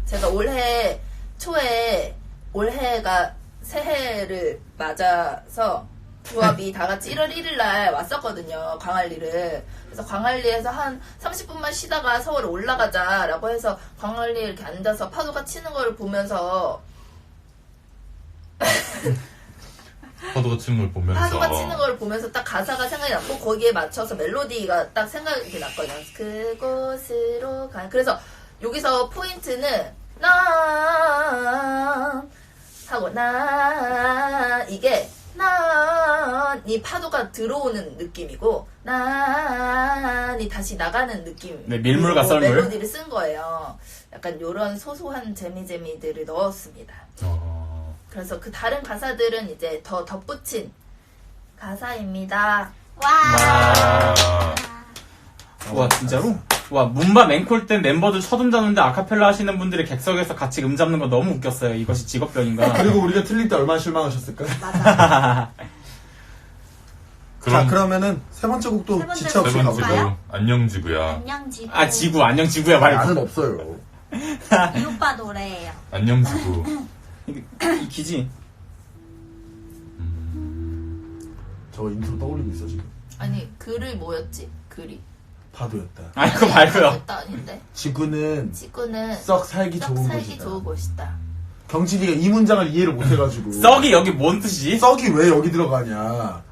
S3: 제가 올해 초에 올해가 새해를 맞아서 부합이 다 같이 1월 1일 날 왔었거든요. 광안리를. 그래서 광안리에서 한 30분만 쉬다가 서울 올라가자라고 해서 광안리에 이렇게 앉아서 파도가 치는 걸 보면서
S1: 파도가 치는 걸 보면서.
S3: 파도가 치는 걸 보면서 딱 가사가 생각이 났고 거기에 맞춰서 멜로디가 딱 생각이 났거든요. 그곳으로 가. 그래서 여기서 포인트는 난 하고 난 이게 난이 파도가 들어오는 느낌이고 난이 다시 나가는 느낌.
S6: 네, 밀물과 썰물.
S3: 멜로디를 쓴 거예요. 약간 요런 소소한 재미들을 넣었습니다. 그래서 그 다른 가사들은 이제 더 덧붙인 가사입니다.
S6: 와, 진짜로? 와, 문바 맹콜 때 멤버들 서든 자는데 아카펠라 하시는 분들이 객석에서 같이 잡는 거 너무 웃겼어요. 이것이 직업병인가?
S2: 그리고 우리가 틀릴 때 얼마나 실망하셨을까? 자, 그러면은 세 번째 곡도
S7: 세 번째
S2: 지체 없이
S1: 세 번째
S2: 가볼까요?
S1: 거 안녕 지구야.
S7: 안녕 지구
S6: 아, 지구, 안녕 지구야 말고.
S2: 나는 없어요.
S7: 이 오빠 노래예요.
S1: 안녕 지구.
S6: 이 기지.
S2: 저 인트로 떠올리고 있어 지금.
S3: 아니 글이 뭐였지? 글이
S2: 파도였다.
S6: 아, 그거 말고요.
S3: 됐다 아닌데.
S2: 지구는
S3: 지구는
S2: 썩 살기
S3: 썩
S2: 좋은
S3: 살기
S2: 곳이다.
S3: 좋은 곳이다.
S2: 경진이가 이 문장을 이해를 못해가지고.
S6: 썩이 여기 뭔 뜻이지?
S2: 썩이 왜 여기 들어가냐.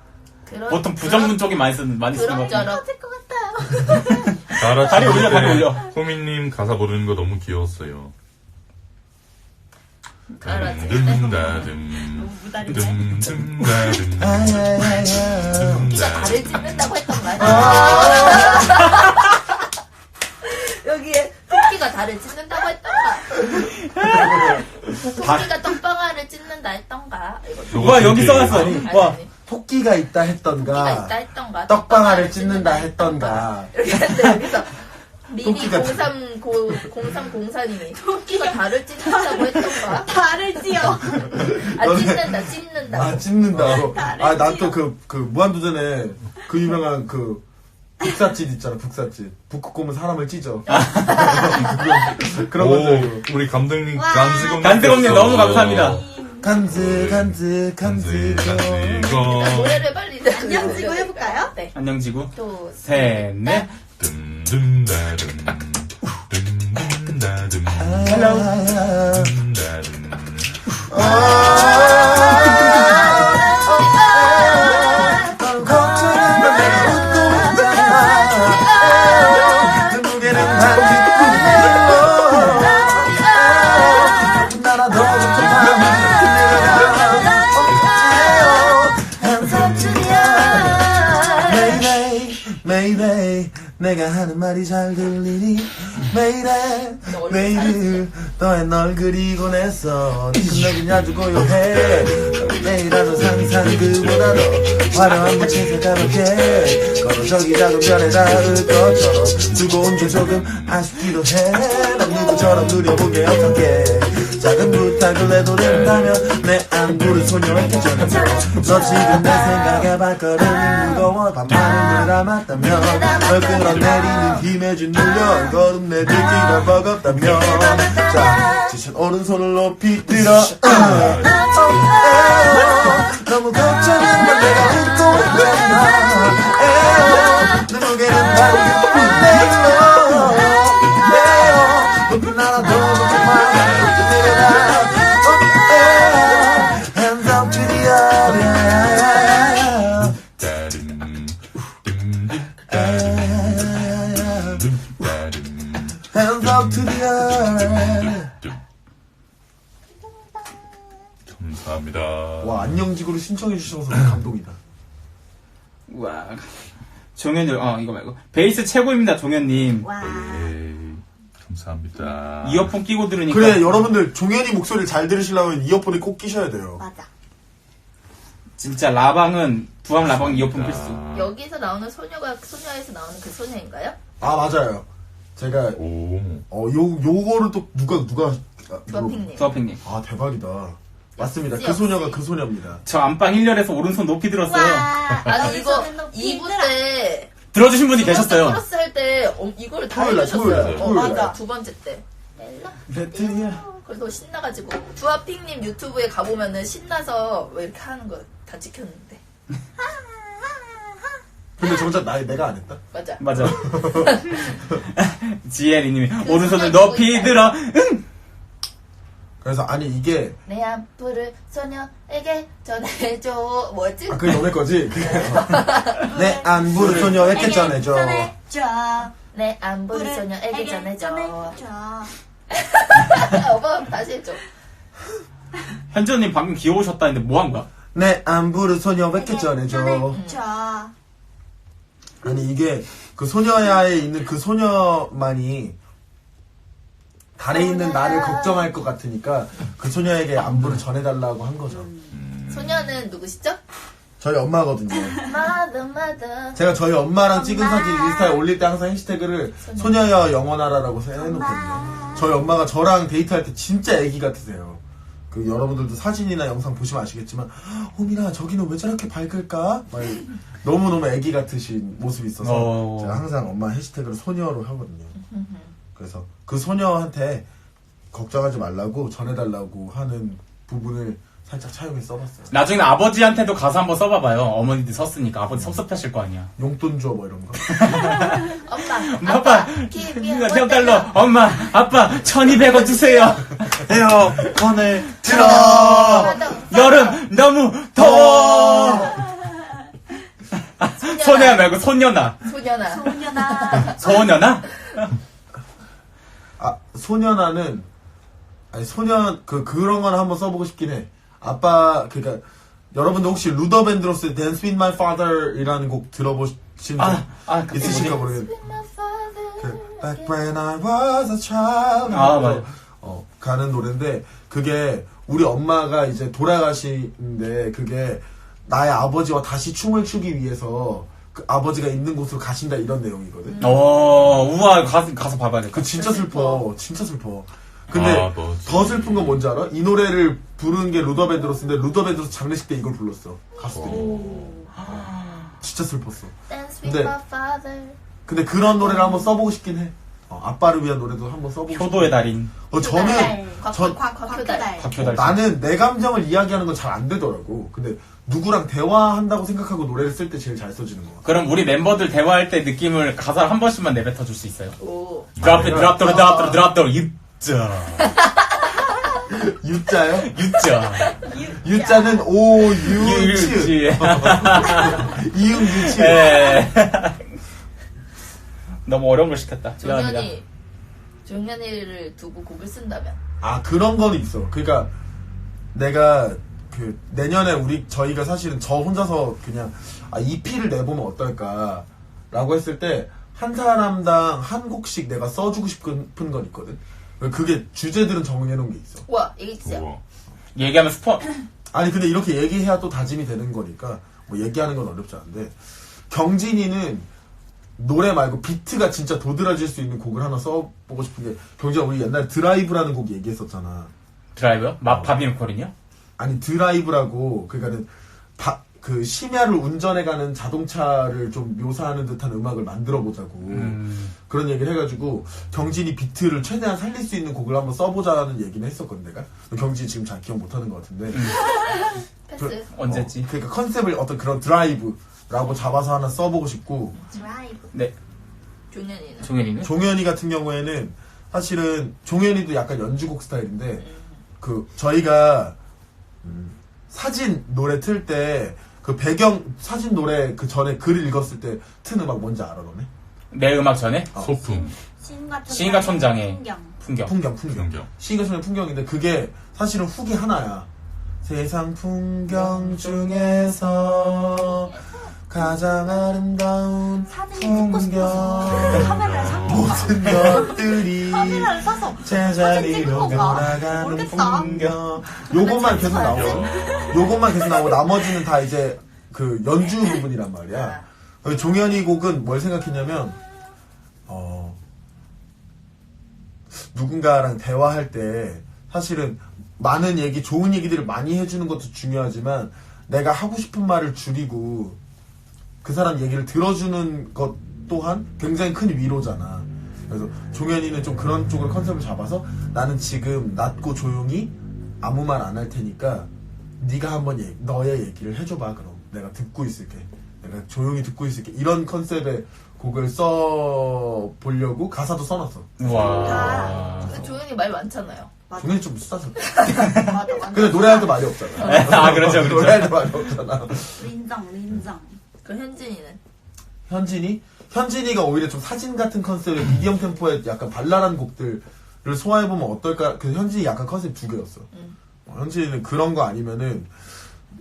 S3: 그런,
S6: 보통 부정문 쪽이 많이 쓰는 것 같아요.
S3: 그런저런
S7: 될것 같아요.
S6: 다리 올려, 다리 올려.
S1: 호미님 가사 모르는 거 너무 귀여웠어요.
S3: 그렇지.
S1: 듬듬다듬
S7: 무다리째.
S1: 듬듬다듬
S3: 네가 다를 찢는다고 했던 말. 여기에 토끼가 다를 찢는다고 했던가. 토끼가 떡방아를 찢는다 했던가. 이거
S6: 와, 여기 써놨어.
S2: 아니,
S6: 와.
S3: 아니,
S2: 토끼가 있다
S3: 토끼가
S2: 했던가.
S3: 있다 했던가.
S2: 떡방아를 찢는다 했던가.
S3: 이렇게 했는데 여기서 미니
S2: 토끼가
S3: 0304님이 토끼가 달을 찢는다고 했던가.
S7: 달을 심지어.
S3: 아, 찝는다.
S2: 아, 찝는다고. 아, 난 또 그 무한도전에 그 유명한 그 북사짓 있잖아, 북사짓. 북극 곰은 사람을 찢어. 그런
S1: 오,
S2: 것들.
S1: 우리 감독님,
S7: 와.
S6: 간ዝ검님 너무 감사합니다.
S2: 간즈.
S3: 노래를 빨리
S7: 안녕 지구 해볼까요?
S3: 네.
S6: 안녕 지구.
S3: 또,
S6: 셋, 넷.
S1: 듬듬다듬 듬듬다듬
S6: 헬로.
S1: 듬다듬
S2: 걱정은 넌 내가 웃고 있잖아. 그 무게는 반딧불로. 나라도 Mayday, 내가 하는 말이 잘 들리니 Mayday, 매일 너의 널 그리곤 했어. 끝나긴 아주 고요해. 매일 하는 상상 그보다도 화려한 빛이 가볍게 걸어 저기 작은 별에 닿을 것처럼 두고 온 게 조금 아쉽기도 해. 난 누구처럼 누려보게 어떡해. 작은 부탁을 해도 된다면 내 안부를 소녀에게 전해줘. 너 지금 내 생각에 발걸음이 무거워. 반말을 담았다면 널 끌어내리는 힘에 준 눌려 걸음 내딛기가 버겁다면 자 지친 오른손을 높이 들어. 너무 걱정은 넌 내가 웃고 있잖아. 내 무게는 반딧불로. 높은 나라도 높은 말 Hands up to the air. Hands up to the air.
S1: 감사합니다.
S2: 와, 안녕지구를 신청해 주셔서 감동이다.
S6: 와. 종현님, 이거 말고. 베이스 최고입니다, 종현님.
S7: 와.
S1: 예, 감사합니다.
S6: 이어폰 끼고 들으니까.
S2: 그래, 여러분들 종현이 목소리를 잘 들으시려면 이어폰을 꼭 끼셔야 돼요.
S7: 맞아.
S6: 진짜 라방은, 부항 라방 이어폰 필수.
S3: 여기서 나오는 소녀에서 나오는 그 소녀인가요?
S2: 아, 맞아요. 제가
S1: 오,
S2: 요거를 또 누가
S3: 두아핑님.
S6: 두아팽님.
S2: 아, 대박이다. 맞습니다. 그 소녀가 그 소녀입니다.
S6: 저 안방 1열에서 오른손 높이 들었어요.
S7: 와.
S3: 아니, 이거
S7: 높이
S3: 2부 때,
S6: 들어주신 분이 계셨어요.
S3: 코러스 할 때, 이거를 다
S2: 토요일 날,
S3: 해주셨어요.
S2: 토요일 날.
S3: 맞아. 두 번째 때.
S2: 레트야.
S3: 그래서 신나가지고. 두아핑님 유튜브에 가보면은 신나서 왜 이렇게 하는 거 다 찍혔는데.
S2: 근데 정작 내가 안 했다?
S3: 맞아.
S6: 맞아. 지혜리님이 오른손을 높이 들어. 응!
S2: 그래서 아니 이게
S3: 내 안부를 소녀에게 전해줘. 뭐였지?
S2: 그게 너네 거지? 내 안부를 소녀에게 전해줘.
S7: 전해줘.
S3: 내 안부를 소녀에게 전해줘. 오빠 다시 해줘.
S6: 현주님 방금 귀여우셨다는데 뭐 한 거야?
S2: 내 안부를 소녀에게 전해줘.
S7: 전해줘.
S2: 아니 이게 그 소녀야에 있는 그 소녀만이 달에 있는 나를 걱정할 것 같으니까 그 소녀에게 안부를 전해달라고 한 거죠.
S3: 소녀는 누구시죠?
S2: 저희 엄마거든요.
S3: 마더.
S2: 제가 저희 엄마랑 찍은 사진 인스타에 올릴 때 항상 해시태그를 소녀야 영원하라라고 해놓거든요. 저희 엄마가 저랑 데이트할 때 진짜 애기 같으세요. 그 여러분들도 사진이나 영상 보시면 아시겠지만 호민아 저기는 왜 저렇게 밝을까? 막 너무너무 애기 같으신 모습이 있어서 제가 항상 엄마 해시태그를 소녀로 하거든요. 그래서 그 소녀한테 걱정하지 말라고 전해달라고 하는 부분을 살짝 차용해 써봤어요.
S6: 나중에 아버지한테도 가서 한번 써봐봐요. 어머니들 썼으니까 아버지 섭섭하실 거 아니야.
S2: 용돈 줘 뭐 이런 거.
S3: 아빠,
S6: 몇 달러. 엄마, 아빠, 1,200원 주세요.
S2: 에어컨을
S6: 틀어. 여름 너무 더워. 소녀야 말고 소녀나.
S3: 소녀나.
S6: 소녀나?
S2: 아 소녀나는 아니 소년 그런 거는 한번 써보고 싶긴 해. 아빠 그러니까 여러분들 혹시 루더 밴드로스의 Dance with My Father이라는 곡 들어보신 적
S6: 그게
S2: 있으실까
S6: 뭐지?
S2: 모르겠는데 그 Back when I was a child
S6: 맞아.
S2: 가는 노래인데 그게 우리 엄마가 이제 돌아가시는데 그게 나의 아버지와 다시 춤을 추기 위해서 그 아버지가 있는 곳으로 가신다 이런 내용이거든.
S6: 우와, 가서 봐봐야 돼.
S2: 그 진짜 슬퍼. 진짜 슬퍼. 근데
S1: 너
S2: 더 슬픈 건 뭔지 알아? 이 노래를 부른 게 루더 밴드로스인데 루더 밴드로스 장례식 때 이걸 불렀어 가수들이. 진짜 슬펐어.
S3: Dance with
S2: 근데-
S3: my father.
S2: 근데 그런 노래를 한번 써보고 싶긴 해. 아빠를 위한 노래도 한번 써보고 싶어.
S6: 효도의 달인.
S2: 저는
S3: 곽효달.
S6: 곽효달.
S2: 나는 내 감정을 이야기하는 건 잘 안 되더라고. 근데 누구랑 대화한다고 생각하고 노래를 쓸 때 제일 잘 써지는 것 같아.
S6: 그럼 우리 멤버들 대화할 때 느낌을 가사를 한 번씩만 내뱉어 줄 수 있어요?
S3: 오.
S6: 드랍 드랍 유자.
S2: 유자요?
S6: 유자.
S2: 유자는 오유츠.
S6: 유지.
S2: 이응 유치.
S6: 예. 너무 어려운 걸 시켰다. 미안합니다.
S3: 종현이를 두고 곡을 쓴다면.
S2: 아 그런 거는 있어. 그러니까 내가 그 내년에 저희가 사실은 저 혼자서 그냥 EP를 내보면 어떨까라고 했을 때 한 사람당 한 곡씩 내가 써주고 싶은 건 있거든. 그게 주제들은 정해놓은 게 있어.
S3: 우와, 얘기 주세요.
S1: 우와.
S6: 얘기하면 스포.
S2: 아니 근데 이렇게 얘기해야 또 다짐이 되는 거니까 뭐 얘기하는 건 어렵지 않은데 경진이는 노래 말고 비트가 진짜 도드라질 수 있는 곡을 하나 써보고 싶은 게 경진아 우리 옛날에 드라이브라는 곡 얘기했었잖아.
S6: 드라이브요? 바비노콜은요?
S2: 아니 드라이브라고 그러니까는 그 심야를 운전해가는 자동차를 좀 묘사하는 듯한 음악을 만들어 보자고 그런 얘기를 해가지고 경진이 비트를 최대한 살릴 수 있는 곡을 한번 써보자는 얘기는 했었거든 내가. 경진이 지금 잘 기억 못하는 것 같은데
S3: 패스.
S6: 언제지?
S2: 그러니까 컨셉을 어떤 그런 드라이브라고 잡아서 하나 써보고 싶고
S7: 드라이브.
S6: 네.
S3: 종현이는.
S6: 종현이는?
S2: 종현이 같은 경우에는 사실은 종현이도 약간 연주곡 스타일인데 그 저희가 사진 노래 틀 때 그 배경 사진 노래 그 전에 글 읽었을 때 튼 음악 뭔지 알아 너네?
S6: 내 음악 전에?
S1: 소품,
S6: 시인과 촌장의
S7: 풍경.
S6: 풍경.
S2: 풍경. 시인가천의 풍경인데 그게 사실은 훅이 하나야. 세상 풍경 중에서 가장 아름다운
S7: 사진이 찍고 싶어서 카메라를 산 거야.
S2: 모든 것들이
S7: 카메라를 사서
S2: 제자리로
S7: 찍는 건가?
S2: 돌아가는
S7: 모르겠다.
S2: 풍경. 요것만 계속 나오고 요것만 계속 나오고 나머지는 다 이제 그 연주 부분이란 말이야. 종현이 곡은 뭘 생각했냐면 누군가랑 대화할 때 사실은 많은 얘기 좋은 얘기들을 많이 해주는 것도 중요하지만 내가 하고 싶은 말을 줄이고 그 사람 얘기를 들어주는 것 또한 굉장히 큰 위로잖아. 그래서 종현이는 좀 그런 쪽으로 컨셉을 잡아서 나는 지금 낮고 조용히 아무 말 안 할 테니까 네가 한번 너의 얘기를 해줘봐. 그럼 내가 듣고 있을게. 내가 조용히 듣고 있을게. 이런 컨셉의 곡을 써보려고 가사도 써놨어.
S6: 우와.
S3: 근데 종현이 말 많잖아요.
S2: 종현이 좀 수다져.
S7: 맞아.
S2: 근데 노래할 때 말이 없잖아.
S6: 아, 그렇죠, 그렇죠.
S2: 노래할 때 말이 없잖아.
S7: 린정.
S3: 그럼 현진이는?
S2: 현진이가 오히려 좀 사진 같은 컨셉의 미디엄 템포의 약간 발랄한 곡들을 소화해보면 어떨까? 그 현진이 약간 컨셉 두 개였어. 현진이는 그런 거 아니면은,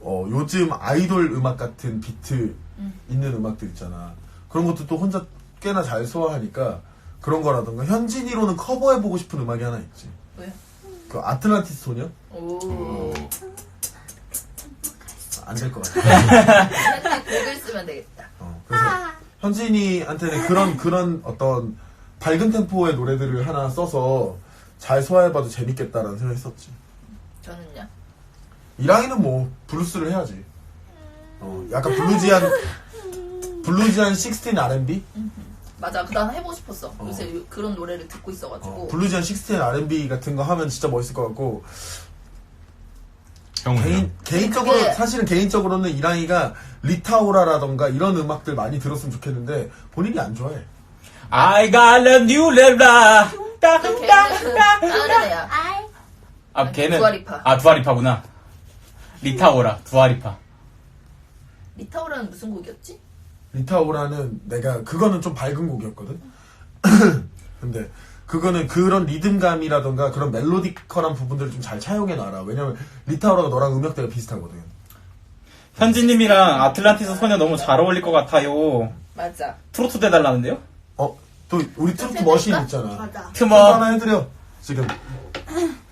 S2: 요즘 아이돌 음악 같은 비트 있는 음악들 있잖아. 그런 것도 또 혼자 꽤나 잘 소화하니까 그런 거라던가. 현진이로는 커버해보고 싶은 음악이 하나 있지.
S3: 뭐야?
S2: 그 아틀란티스 소녀?
S3: 오.
S2: 안 될 것 같아.
S3: 현진 곡을 쓰면 되겠다.
S2: 그래서 현진이한테는 그런 어떤 밝은 템포의 노래들을 하나 써서 잘 소화해봐도 재밌겠다라는 생각을 했었지.
S3: 저는요?
S2: 이랑이는 뭐 블루스를 해야지. 약간 블루지한 16 R&B?
S3: 맞아. 난 해보고 싶었어. 요새 그런 노래를 듣고 있어가지고.
S2: 블루지한 16 R&B 같은 거 하면 진짜 멋있을 것 같고.
S1: 형은요?
S2: 개인적으로
S3: 그게-
S2: 사실은 개인적으로는 이랑이가 리타오라라던가 이런 음악들 많이 들었으면 좋겠는데 본인이 안 좋아해.
S6: I got a new level.
S3: 걔는 다른 애야.
S6: 아, 걔는.
S3: 두아리파.
S6: 아, 두아리파구나. 리타오라, 두아리파.
S3: 리타오라는 무슨 곡이었지?
S2: 리타오라는 그거는 좀 밝은 곡이었거든. 근데 그거는 그런 리듬감이라던가 그런 멜로디컬한 부분들을 좀 잘 차용해 놔라. 왜냐면 리타오라가 너랑 음역대가 비슷하거든.
S6: 현진님이랑 아틀란티스 소녀 너무 잘 어울릴 것 같아요.
S3: 맞아.
S6: 트로트 대달라는데요?
S2: 또 우리 트로트 머신 있잖아.
S7: 맞아.
S2: 트로트
S6: 트머,
S2: 하나 해드려. 지금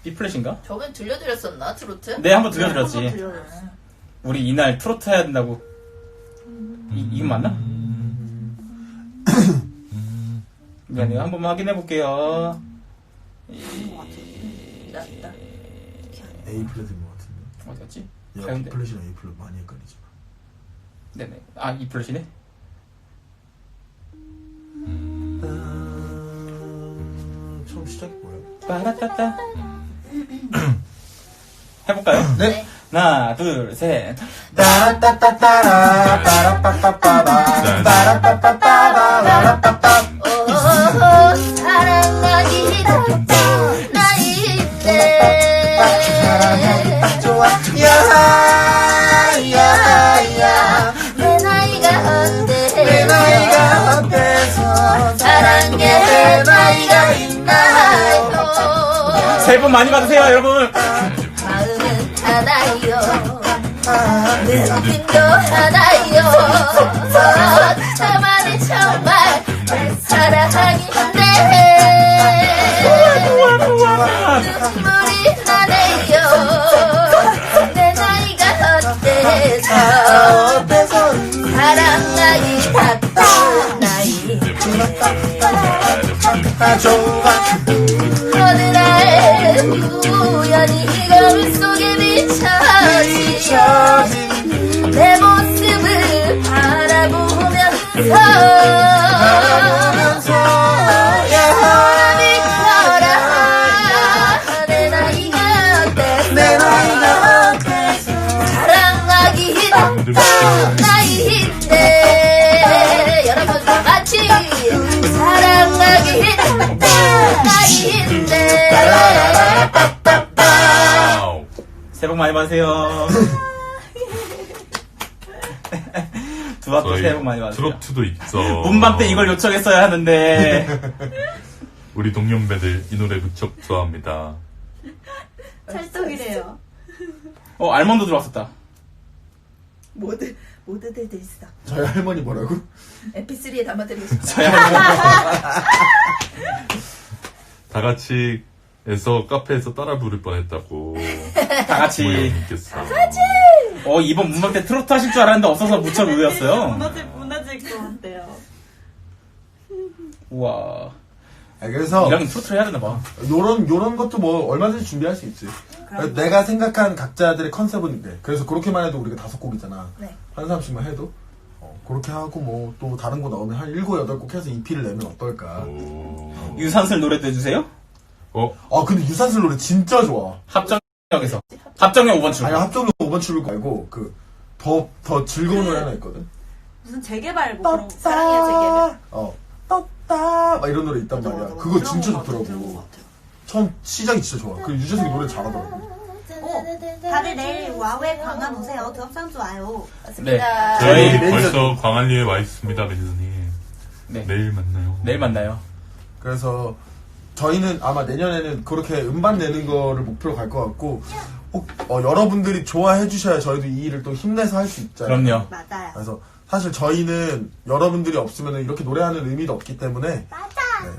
S6: B플랫인가?
S3: 저번에 들려드렸었나, 트로트?
S6: 네, 한번
S7: 한번
S6: 들려드렸지.
S7: 들려줬어.
S6: 우리 이날 트로트 해야 된다고. 이건 맞나? 미안해요. 한 번만 확인해 볼게요.
S3: 있다, 있다.
S2: A 플랫인 것 같은데.
S6: 어디였지?
S2: 야, B
S6: 가운데.
S2: 플랫이랑 A 플랫 많이 헷갈리지.
S6: 네네. 아, 이 플랫이네?
S2: 처음 시작이 뭐야?
S6: 빠라따따. 해볼까요?
S2: 네.
S6: 하나, 둘, 셋.
S4: 따라따따따라 빠라빠빠빠바 빠라빠빠빠바
S3: 오호호 사랑하기다 나이인데
S4: 좋아 야야야
S3: 내 나이가 어때
S4: 내 나이가 어때서
S3: 사랑해 내 나이가 있나요
S6: 새해 복 많이 받으세요, 여러분!
S3: 마음은 하나요 느낌도 하나요 저만이 정말 내 사랑인데 눈물이 나네요 내 나이가 어때서 사랑하기 바쁜 나이
S4: 좋아
S3: 어느 날 우연히 거울 속에 비춰진 내 모습을 바라보면서 바람이 켜라 내 나이가 어때
S4: 내 나이가 어때서
S3: 사랑하기 바쁜 나이인데 여러분 다 같이 사랑하기 바쁜 나이인데
S1: 와우.
S6: 새해 복 많이 받으세요. 두 학도 새해 복 많이 받으세요.
S1: 트로트도 있어.
S6: 문밤 때 이걸 요청했어야 하는데.
S1: 우리 동년배들 이 노래 무척 좋아합니다.
S7: 찰떡이래요.
S6: 알몬드 들어왔었다.
S3: 모두들 있어
S2: 저희 할머니 뭐라고?
S3: mp3에 담아드리고 싶다
S6: 저희 할머니.
S1: 다 같이 해서 카페에서 따라 부를 뻔했다고.
S6: 다 같이.
S1: 모여님께서.
S6: 이번 문밤 때 트로트 하실 줄 알았는데 없어서 무척 의외였어요.
S7: 무너질 것 같아요.
S6: 우와.
S2: 그래서
S6: 이런 트로트를 해야 되나봐.
S2: 요런 것도 뭐 얼마든지 준비할 수 있지. 내가 생각한 각자들의 컨셉은 네. 그래서 그렇게만 해도 우리가 5곡이잖아.
S3: 네.
S2: 한 사람씩만 해도 그렇게 하고 뭐 또 다른 거 나오면 한 7, 8곡 해서 EP를 내면 어떨까.
S1: 오.
S6: 유산슬 노래도 해주세요.
S2: 근데 유산슬 노래 진짜 좋아.
S6: 합정역에서. 합정역 5번 출구.
S2: 아니 합정역 5번 출구 말고 더 즐거운 노래 하나 있거든.
S7: 무슨 재개발곡 그런 거.
S3: 사랑해요 재개발
S2: 떴다 막 이런 노래 있단
S7: 맞아,
S2: 말이야.
S7: 맞아, 맞아.
S2: 그거
S7: 그런
S2: 진짜
S7: 거 같아, 그런 거
S2: 좋더라고.
S7: 같아요.
S2: 처음 시작이 진짜 좋아. 그 유재석이 노래 잘하더라고.
S7: 다들 내일 와우에 광안 오세요. 드랍상 좋아요.
S3: 맞습니다
S1: 저희
S2: 매니저-
S1: 벌써 광안리에 와 있습니다, 매니저님.
S6: 네.
S1: 내일 만나요.
S6: 내일 만나요.
S2: 그래서 저희는 아마 내년에는 그렇게 음반 내는 거를 목표로 갈 것 같고 꼭 여러분들이 좋아해 주셔야 저희도 이 일을 또 힘내서 할 수 있잖아요.
S6: 그럼요.
S7: 맞아요.
S2: 그래서 사실 저희는 여러분들이 없으면 이렇게 노래하는 의미도 없기 때문에 네,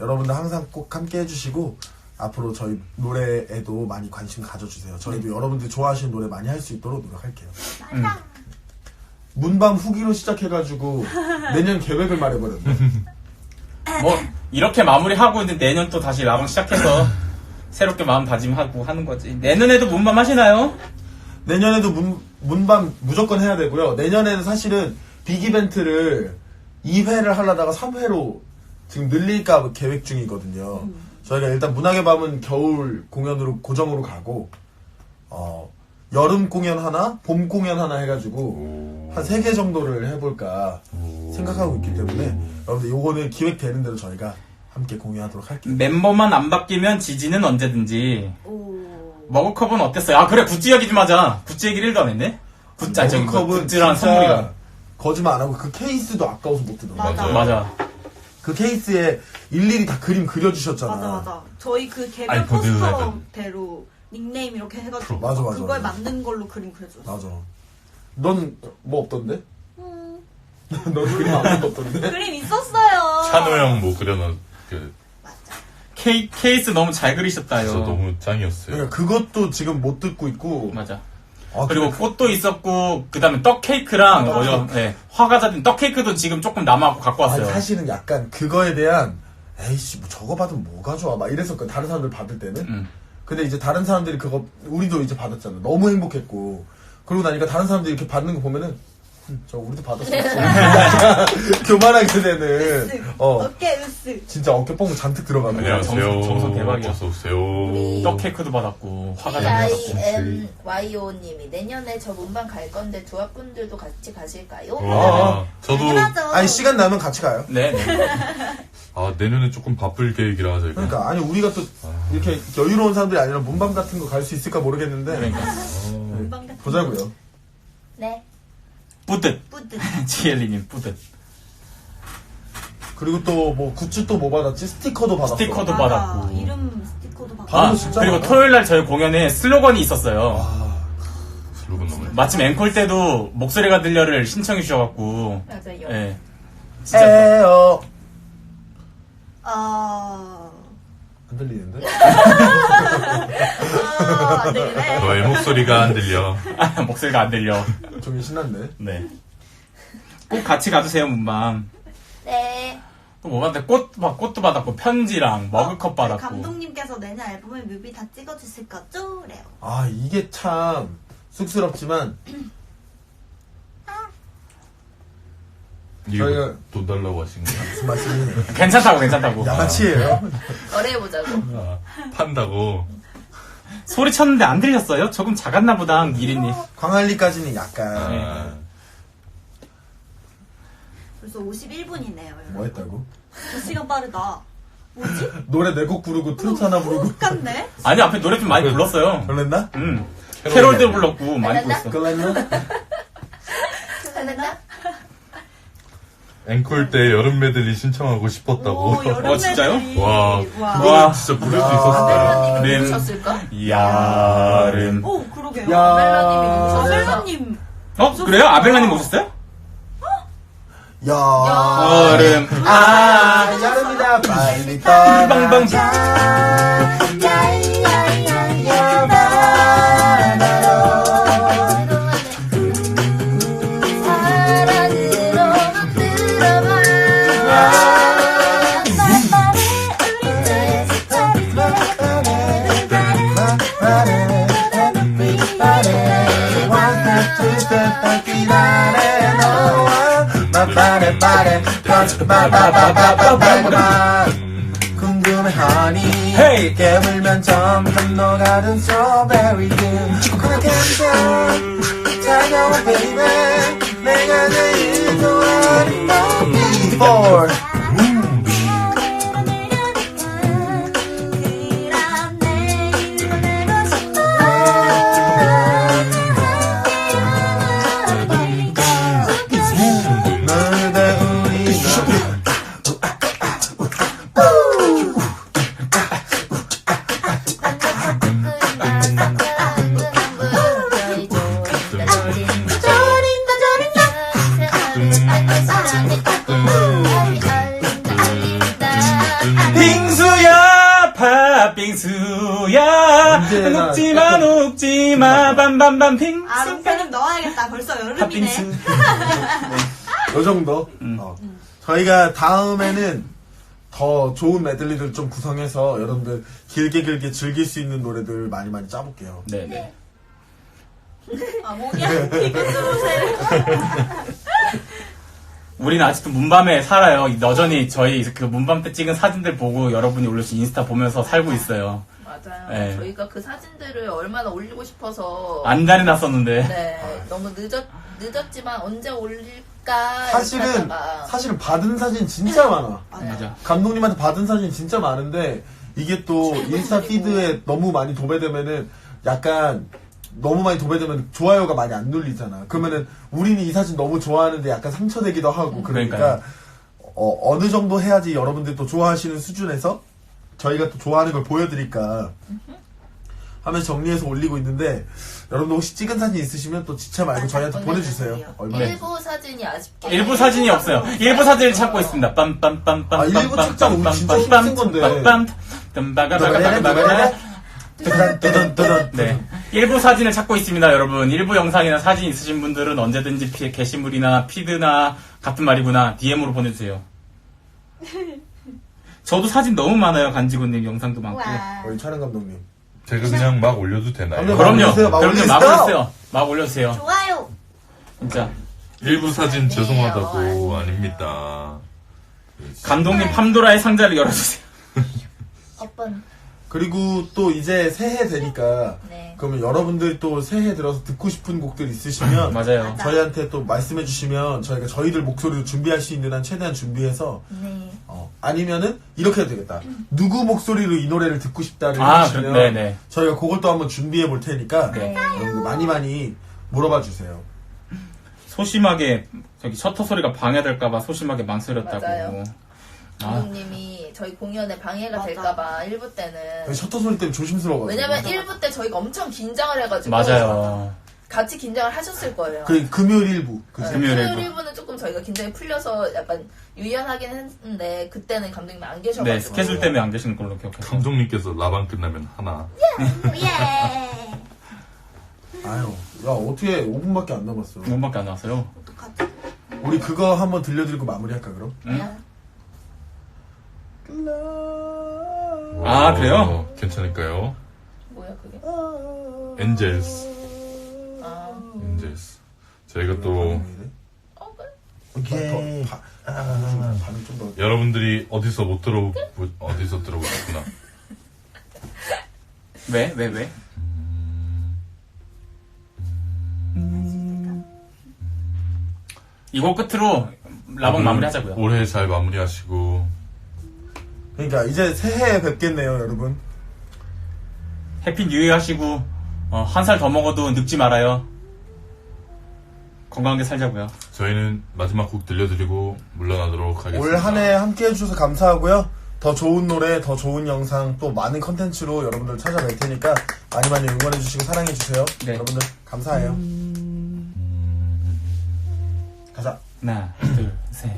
S2: 여러분들 항상 꼭 함께 해주시고 앞으로 저희 노래에도 많이 관심 가져주세요. 저희도 여러분들이 좋아하시는 노래 많이 할 수 있도록 노력할게요. 문밤 후기로 시작해가지고 내년 계획을 말해버렸네.
S6: 뭐, 이렇게 마무리하고 이제 내년 또 다시 라방 시작해서 새롭게 마음 다짐하고 하는 거지. 내년에도 문밤 하시나요?
S2: 내년에도 문밤 무조건 해야 되고요. 내년에는 사실은 빅 이벤트를 2회를 하려다가 3회로 지금 늘릴까 계획 중이거든요. 저희가 일단 문학의 밤은 겨울 공연으로 고정으로 가고 여름 공연 하나, 봄 공연 하나 해가지고 한 3개 정도를 해볼까 생각하고 있기 때문에 여러분들 요거는 기획되는 대로 저희가 함께 공유하도록 할게요.
S6: 멤버만 안 바뀌면 지지는 언제든지.
S3: 오
S6: 머그컵은 어땠어요? 그래, 굿즈 얘기 좀 하자. 굿즈 얘기를 1도 안 했네? 저기 굿즈랑 선물이랑.
S2: 거짓말 안 하고 그 케이스도 아까워서 못 뜯어.
S6: 맞아.
S2: 그 케이스에 일일이 다 그림 그려주셨잖아.
S7: 맞아. 저희 그 개별
S1: 아이포드
S7: 포스터대로 닉네임 이렇게 해가지고
S2: 맞아.
S7: 그거에 맞는 걸로 그림 그려줬어.
S2: 맞아. 넌 뭐 없던데? 넌 그림 아무것도 없던데?
S7: 그림 있었어요.
S1: 찬호 형 뭐 그려놓은
S6: 케이스 너무 잘 그리셨다요.
S1: 진짜 너무 짱이었어요.
S2: 그러니까 그것도 지금 못 듣고 있고.
S6: 맞아.
S2: 그래.
S6: 그리고 꽃도 있었고, 그 다음에 떡 케이크랑, 화가 잡힌 떡 케이크도 지금 조금 남아갖고 갖고 왔어요.
S2: 사실은 약간 그거에 대한 에이씨 뭐 저거 받으면 뭐가 좋아 막 이랬었거든. 다른 사람들 받을 때는. 근데 이제 다른 사람들이 그거 우리도 이제 받았잖아. 너무 행복했고 그러고 나니까 다른 사람들이 이렇게 받는 거 보면은 저 우리도 받았어. 교만하게 되는
S7: 어깨 으쓱.
S2: 진짜 어깨 뽕 잔뜩 들어가는 거야.
S1: 안녕하세요.
S6: 정성 대박이야.
S1: 어서오세요.
S6: 떡 케이크도 받았고 화가 나고.
S3: TIMYO님이 내년에 저 문방 갈 건데 두합분들도 같이 가실까요?
S1: 와, 저도,
S7: 당연하죠.
S2: 아니 시간 나면 같이 가요.
S6: 네.
S1: 내년에 조금 바쁠 계획이라 저희가.
S2: 그러니까 아니 우리가 또 이렇게 여유로운 사람들이 아니라 문방 같은 거 갈 수 있을까 모르겠는데
S6: 그러니까.
S7: 문방 같은
S2: 보자고요.
S3: 네.
S6: 뿌듯.
S7: 뿌듯.
S6: 지엘리님 뿌듯.
S2: 그리고 또 뭐 굿즈 또 뭐 받았지? 스티커도 받았어.
S6: 스티커도
S7: 맞아.
S6: 받았고.
S7: 이름 스티커도 받았고.
S2: 아, 진짜
S6: 그리고
S2: 많아.
S6: 토요일 날 저희 공연에 슬로건이 있었어요.
S1: 슬로건 너무
S6: 마침 앵콜 때도 목소리가 들려를 신청해 주셔갖고.
S3: 맞아요.
S6: 예. 진짜.
S2: 에어 안 들리는데?
S7: 안 되네.
S1: 너의 목소리가 안 들려.
S6: 목소리가 안 들려.
S2: 좀 신났네.
S6: 네. 꼭 같이 가주세요, 문방.
S3: 네.
S6: 또 뭐 받았는데 꽃도 받았고, 편지랑 머그컵 받았고.
S7: 감독님께서 내년 앨범에 뮤비 다 찍어주실 거죠? 래요.
S2: 아 이게 참 쑥스럽지만
S1: 이거
S2: 저희가-
S1: 돈 달라고 하신 거야?
S2: 무슨 말씀이에요?
S6: 괜찮다고.
S2: 양아치예요.
S3: 거래해보자고.
S1: 판다고.
S6: 소리 쳤는데 안 들렸어요? 조금 작았나 보다, 이린님.
S2: 광안리까지는 약간
S1: 아,
S7: 벌써 51분이네요.
S2: 뭐 했다고?
S7: 2시간 빠르다. 뭐지?
S2: 노래 4곡 부르고 트로트 하나 부르고
S7: 똑같네?
S6: 아니, 앞에 노래 좀 많이 불렀어요.
S2: 그랬나?
S6: 캐롤도 불렀고, 많이 불렀어.
S2: 그랬나?
S3: 하나?
S1: 앵콜 때 여름 메들리 신청하고 싶었다고.
S6: 어, 진짜요?
S1: 와,
S6: 와.
S1: 그거는 진짜 부를 수 있었을까?
S3: 아벨라님이
S6: 네.
S3: 누구셨을까?
S6: 야름.
S7: 오, 그러게요.
S2: 야.
S3: 아벨라님이 누구셨을까?
S7: 아벨라님.
S6: 그래요? 아벨라님 오셨어요?
S2: 야.
S6: 여름.
S2: 여름이다 빨리 떠나.
S6: 빵빵.
S3: 사랑으로 만들어봐.
S2: 궁금해 honey
S6: Hey.
S2: 깨물면 점점 녹아든 strawberry 그만 감정 차가워 baby 내가 제일 좋아하는 너 for 너희들 우리
S6: 빙수야, 팥빙수야.
S2: 언제나
S6: 녹지마, 빰빰빰 빙수.
S7: 아, 롱팬은 넣어야겠다. 벌써 여름이네.
S6: 팥빙수.
S2: 요 정도. 저희가 다음에는 더 좋은 메들리들 좀 구성해서 여러분들 길게 즐길 수 있는 노래들 많이 짜볼게요.
S6: 네네.
S7: 아, 목이야. 비그스로세.
S6: 우리는 아직도 문밤에 살아요. 여전히 저희 그 문밤 때 찍은 사진들 보고 여러분이 올려주신 인스타 보면서 살고 있어요.
S3: 맞아요.
S6: 네.
S3: 저희가 그 사진들을 얼마나 올리고 싶어서
S6: 안달이 났었는데.
S3: 네, 너무 늦었지만 언제 올릴까
S2: 사실은 받은 사진 진짜 많아.
S6: 맞아.
S2: 감독님한테 받은 사진 진짜 많은데 이게 또 인스타 피드에 너무 많이 도배되면은 약간 너무 많이 도배되면 좋아요가 많이 안 눌리잖아. 그러면은 우리는 이 사진 너무 좋아하는데 약간 상처되기도 하고 그러니까
S6: 그러니까요.
S2: 어느 정도 해야지 여러분들 또 좋아하시는 수준에서 저희가 또 좋아하는 걸 보여드릴까 하면서 정리해서 올리고 있는데 여러분들 혹시 찍은 사진 있으시면 또 지체 말고 저희한테 보내주세요. 얼마나
S3: 일부 사진이 아쉽게
S6: 일부 사진이 없어요. 일부 사진을 찾고 있습니다. 빰빰빰빰빰.
S2: 아, 일부 찾자. 우리 진짜 힘든 건데.
S6: 네. 일부 사진을 찾고 있습니다, 여러분. 일부 영상이나 사진 있으신 분들은 언제든지 게시물이나 피드나 같은 말이구나 DM으로 보내주세요. 저도 사진 너무 많아요, 간지군님 영상도 많고.
S7: 와.
S2: 우리 촬영 감독님
S1: 제가 그냥 막 올려도 되나요?
S2: 아니요.
S6: 그럼요.
S2: 올려주세요. 막
S6: 그럼요. 막
S2: 올려주세요.
S6: 올려주세요. 막 올려주세요.
S7: 좋아요.
S6: 진짜.
S1: 일부 사진
S3: 아니에요.
S1: 죄송하다고 아닙니다.
S6: 감독님 팜도라의 상자를 열어주세요.
S3: 어떤
S2: 그리고 또 이제 새해 되니까
S3: 네.
S2: 그러면 여러분들 또 새해 들어서 듣고 싶은 곡들 있으시면
S6: 맞아요.
S2: 저희한테 또 말씀해 주시면 저희가 저희들 목소리로 준비할 수 있는 한 최대한 준비해서
S3: 네.
S2: 아니면은 이렇게 해도 되겠다. 누구 목소리로 이 노래를 듣고 싶다를
S6: 아,
S2: 해주시면
S6: 네네.
S2: 저희가 그걸 또 한번 준비해 볼 테니까
S6: 네.
S2: 여러분들 많이 물어봐 주세요.
S6: 소심하게, 저기 셔터 소리가 방해될까봐 소심하게 망설였다고.
S3: 맞아요.
S6: 아,
S3: 감독님이 저희 공연에 방해가
S7: 맞아.
S3: 될까봐 1부 때는
S2: 셔터 소리 때문에 조심스러워가지고.
S3: 왜냐면 1부 때 저희가 엄청 긴장을 해가지고
S6: 맞아요.
S3: 같이 긴장을 하셨을 거예요.
S2: 그 금요일 일부. 그죠?
S3: 네,
S6: 금요일
S3: 금요일
S6: 일부.
S3: 1부는 조금 저희가 긴장이 풀려서 약간 유연하긴 했는데 그때는 감독님이 안 계셔가지고
S6: 네, 스케줄 때문에 안 계시는 걸로 기억해요.
S1: 감독님께서 라방 끝나면 하나.
S7: 예.
S2: 아유, 야 어떻게 5분밖에 안 남았어.
S6: 5분밖에 안 나왔어요.
S7: 어떡하지?
S2: 우리 그거 한번 들려드리고 마무리할까 그럼?
S6: 아,
S1: 오,
S6: 그래요?
S1: 괜찮을까요?
S3: 뭐야 그게?
S1: 엔젤스.
S3: 아,
S1: 엔젤스. 저희가 또
S3: 그래?
S2: 오케이. 반응 좀 더.
S1: 여러분들이 어디서 어디서 들어보셨구나.
S6: 왜? 이거 끝으로 라방 마무리 하자고요.
S1: 올해 잘 마무리하시고
S2: 그러니까 이제 새해에 뵙겠네요, 여러분.
S6: 해피 뉴 이어 하시고, 한 살 더 먹어도 늙지 말아요. 건강하게 살자고요.
S1: 저희는 마지막 곡 들려드리고 물러나도록 하겠습니다.
S2: 올 한 해 함께 해주셔서 감사하고요. 더 좋은 노래, 더 좋은 영상, 또 많은 컨텐츠로 여러분들 찾아뵐 테니까 많이 응원해주시고 사랑해주세요.
S6: 네.
S2: 여러분들 감사해요. 가자.
S6: 하나, 둘, 셋.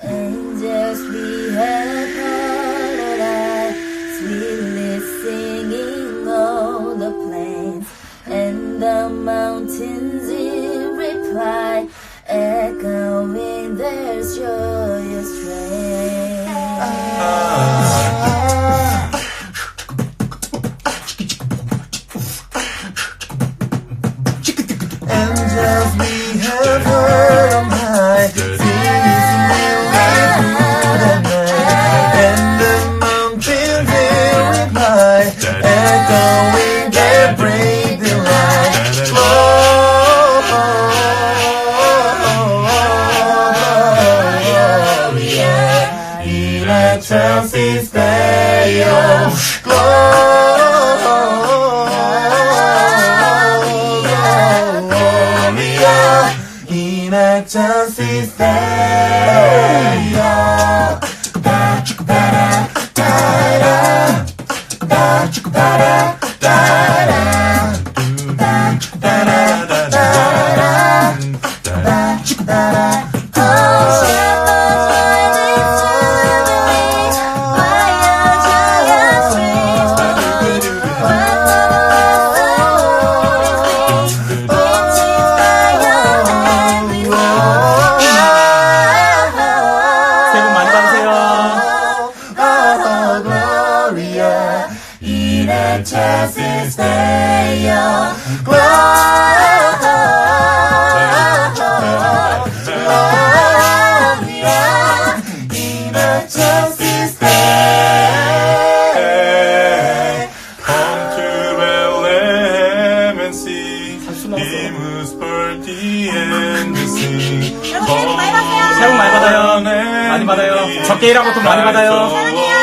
S5: Angels we have paradise, sweetly singing on the plains and the mountains in reply, echoing their joyous strain.
S2: Angels we have heard on high, singing through the night, and the mountains in reply, echoing their brave delight. Gloria in excelsis Deo, Gloria in excelsis Deo.
S6: 새해 복 많이 받으세요.
S2: Gloria
S5: In excelsis Deo. Gloria in excelsis Deo.
S1: Come to Bethlehem and see Demus party and the sing.
S6: 새해 복 많이 받아요. 많이 받아요. 적게 일하고 돈 많이 받아요.
S1: 사랑해요.